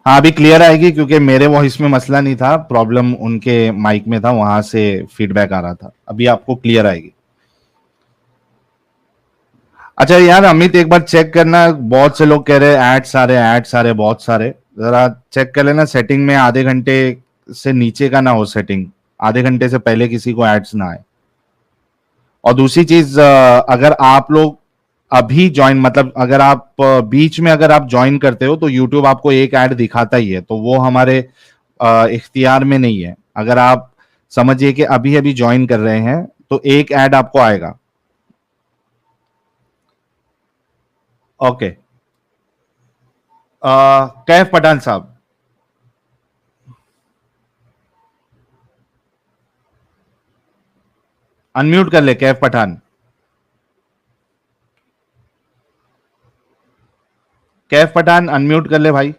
हाँ अभी क्लियर आएगी, क्योंकि मेरे वॉइस में मसला नहीं था, प्रॉब्लम उनके माइक में था, वहां से फीडबैक आ रहा था। अभी आपको क्लियर आएगी। अच्छा यार अमित, एक बार चेक करना, बहुत से लोग कह रहे हैं एड्स आ रहे, एड्स आ रहे बहुत सारे, जरा चेक कर लेना सेटिंग में, आधे घंटे से नीचे का ना हो सेटिंग, आधे घंटे से पहले किसी को एड्स ना आए। और दूसरी चीज, अगर आप लोग अभी ज्वाइन, मतलब अगर आप बीच में अगर आप ज्वाइन करते हो तो यूट्यूब आपको एक ऐड दिखाता ही है, तो वो हमारे इख्तियार में नहीं है। अगर आप समझिए कि अभी अभी ज्वाइन कर रहे हैं तो एक ऐड आपको आएगा। ओके, कैफ पठान साहब, अनम्यूट कर ले कैफ पठान। कैफ पठान अनम्यूट कर ले भाई।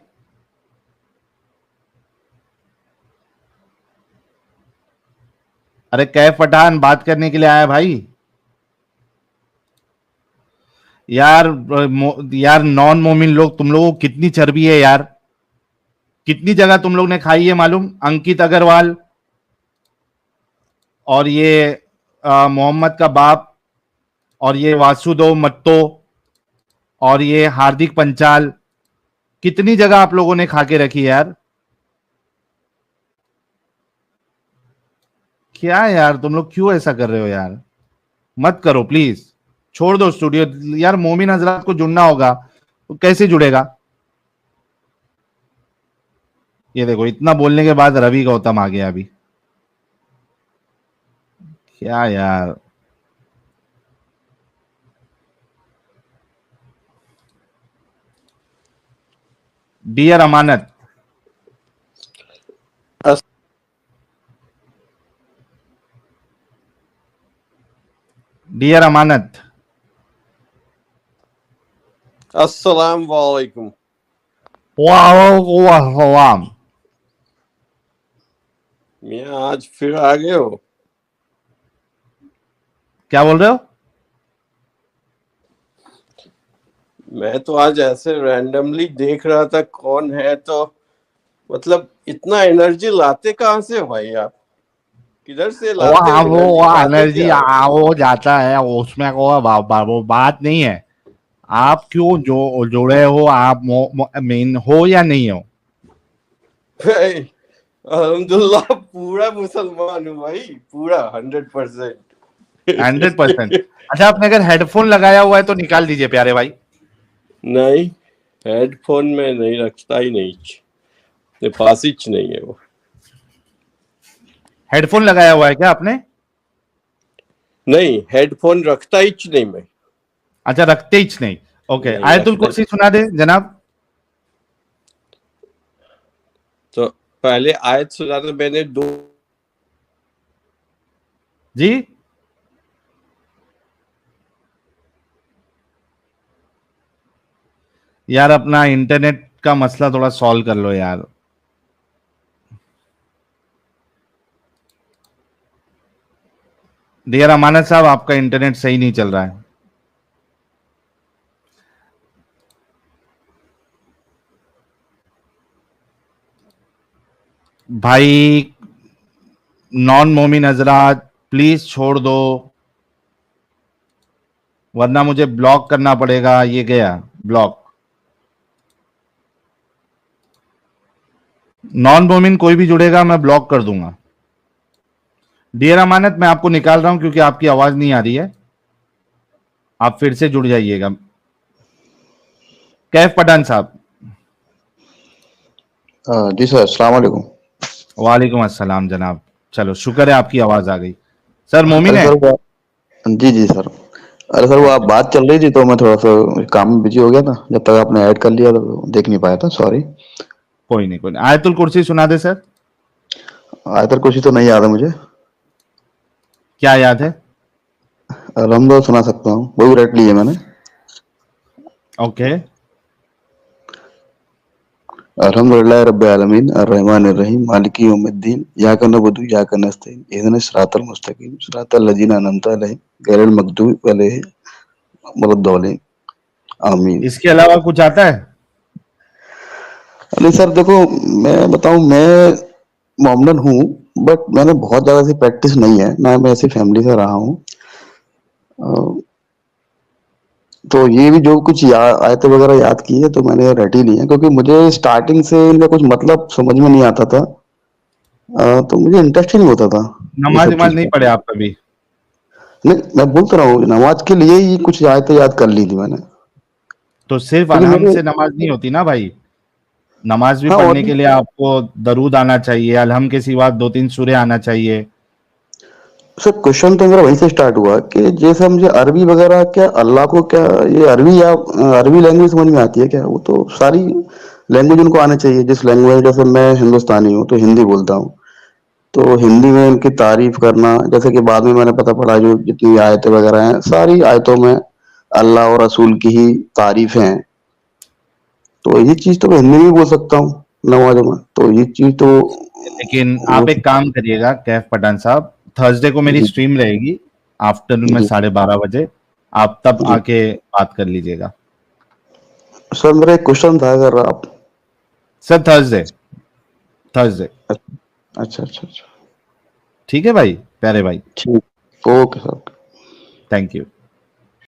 अरे कैफ पठान बात करने के लिए आया भाई। यार नॉन मोमिन लोग, तुम लोगों को कितनी चर्बी है यार, कितनी जगह तुम लोग ने खाई है मालूम। अंकित अग्रवाल और ये मोहम्मद का बाप और ये वासुदेव मत्तो और ये हार्दिक पंचाल, कितनी जगह आप लोगों ने खा के रखी है यार। क्या यार तुम लोग क्यों ऐसा कर रहे हो यार, मत करो प्लीज, छोड़ दो स्टूडियो यार। मोमिन हजरात को जुड़ना होगा तो कैसे जुड़ेगा। ये देखो इतना बोलने के बाद रवि गौतम आ गया अभी, क्या यार। डियर अमानत, डियर अमानत, अस्सलाम वालेकुम। वाह, मियाँ आज फिर आ गए हो? क्या बोल रहे हो। मैं तो आज ऐसे रैंडमली देख रहा था कौन है, तो मतलब इतना एनर्जी लाते कहाँ से हो भाई आप? किधर से लाते हो वो एनर्जी? खाते एनर्जी क्या हो? वो जाता है उसमें, वो बात नहीं है। आप क्यों जुड़े हो, आप मेन हो या नहीं हो। भाई अल्हम्दुलिल्लाह पूरा मुसलमान हूँ भाई, पूरा 100%। 100%। अच्छा आपने अगर हेडफोन लगाया हुआ है तो निकाल दीजिए प्यारे भाई। नहीं, हेडफोन में नहीं रखता ही नहीं, मेरे पास ही नहीं है वो। हेडफोन लगाया हुआ है क्या आपने। नहीं, हेडफोन रखता ही नहीं मैं। अच्छा रखते ही नहीं। ओके नहीं आयतुल रखता। कुर्सी सुना दे जनाब। तो पहले आयत सुना तो मैंने दो। जी यार अपना इंटरनेट का मसला थोड़ा सॉल्व कर लो यार। डियर अमानत साहब आपका इंटरनेट सही नहीं चल रहा है। भाई नॉन मोमिन हजरात प्लीज छोड़ दो, वरना मुझे ब्लॉक करना पड़ेगा। ये गया ब्लॉक। नॉन मोमिन कोई भी जुड़ेगा मैं ब्लॉक कर दूंगा। डियर अमानत मैं आपको निकाल रहा हूं क्योंकि आपकी आवाज नहीं आ रही है, आप फिर से जुड़ जाइएगा। कैफ पठान साहब। जी सर, अस्सलाम वालेकुम। वालेकुम अस्सलाम जनाब। चलो शुक्र है आपकी आवाज आ गई। सर मोमिन अरे है। सर जी जी सर। अरे सर वो आप बात चल रही थी तो मैं थोड़ा सा काम में बिजी हो गया था, जब तक आपने ऐड कर लिया तो देख नहीं पाया था, सॉरी। कोई नहीं कोई नहीं, आयतुल कुर्सी सुना दे सर। आयतर कुछ तो नहीं याद है मुझे। क्या याद है। रमदो सुना सकता हूँ, वो भी रट ली है मैंने। ओके अल्हम्दुलिल्लाह रब्बिल आलमीन अर्रहमानिर रहीम मालिकी यौमिद्दीन इय्याका नअबुदु व इय्याका नस्तईन इहदिनस सिरातल मुस्तकीम सिरातल लज़ीना अनअमता अलैहिम गैरिल मग़दूबि अलैहिम वलद्दालिन आमीन। इसके अलावा कुछ आता है। नहीं सर देखो, मैं बताऊं, मैं मोमडन हूँ, बट मैंने बहुत ज्यादा ऐसी प्रैक्टिस नहीं है ना, मैं ऐसी फैमिली से रहा हूँ। तो ये भी जो कुछ आयतें वगैरह याद की है तो मैंने रट ही ली है, क्योंकि मुझे स्टार्टिंग से इनका कुछ मतलब समझ में नहीं आता था। तो मुझे इंटरेस्ट ही नहीं होता था ये नमाज सब वमाज चीज नहीं का। पढ़े आप कभी। नहीं, मैं बोल तो रहा हूँ, नमाज के लिए ही कुछ आयतें याद कर ली थी मैंने, तो सिर्फ क्योंकि अलहम मेरे। से नमाज नहीं होती ना भाई। नमाज भी हाँ, और पढ़ने भी के लिए आपको दरूद आना चाहिए, अलहम के सिवा 2-3 सूरे आना चाहिए। सर क्वेश्चन तो मेरा वहीं से स्टार्ट हुआ कि जैसे मुझे अरबी वगैरह, क्या अल्लाह को क्या ये अरबी या अरबी लैंग्वेज समझ में आती है क्या? वो तो सारी लैंग्वेज उनको आने चाहिए। जिस लैंग्वेज, जैसे मैं हिंदुस्तानी हूँ तो हिंदी बोलता हूँ, तो हिंदी में उनकी तारीफ करना, जैसे कि बाद में मैंने पता पड़ा जो जितनी आयतें वगैरह हैं सारी आयतों में अल्लाह और रसूल की ही तारीफ हैं। तो ये चीज तो मैं हिंदी में भी बोल सकता हूँ नमाज में, तो ये चीज तो लेकिन वो। आप एक काम करिएगा कैफ पठान साहब, थर्सडे को मेरी जी स्ट्रीम रहेगी आफ्टरनून में जी 12:30 बजे, आप तब जी आके बात कर लीजिएगा सर। मेरा एक क्वेश्चन था, अगर आप सर। थर्सडे थर्सडे अच्छा अच्छा अच्छा ठीक है भाई, प्यारे भाई, ठीक, ओके सर। Thank you.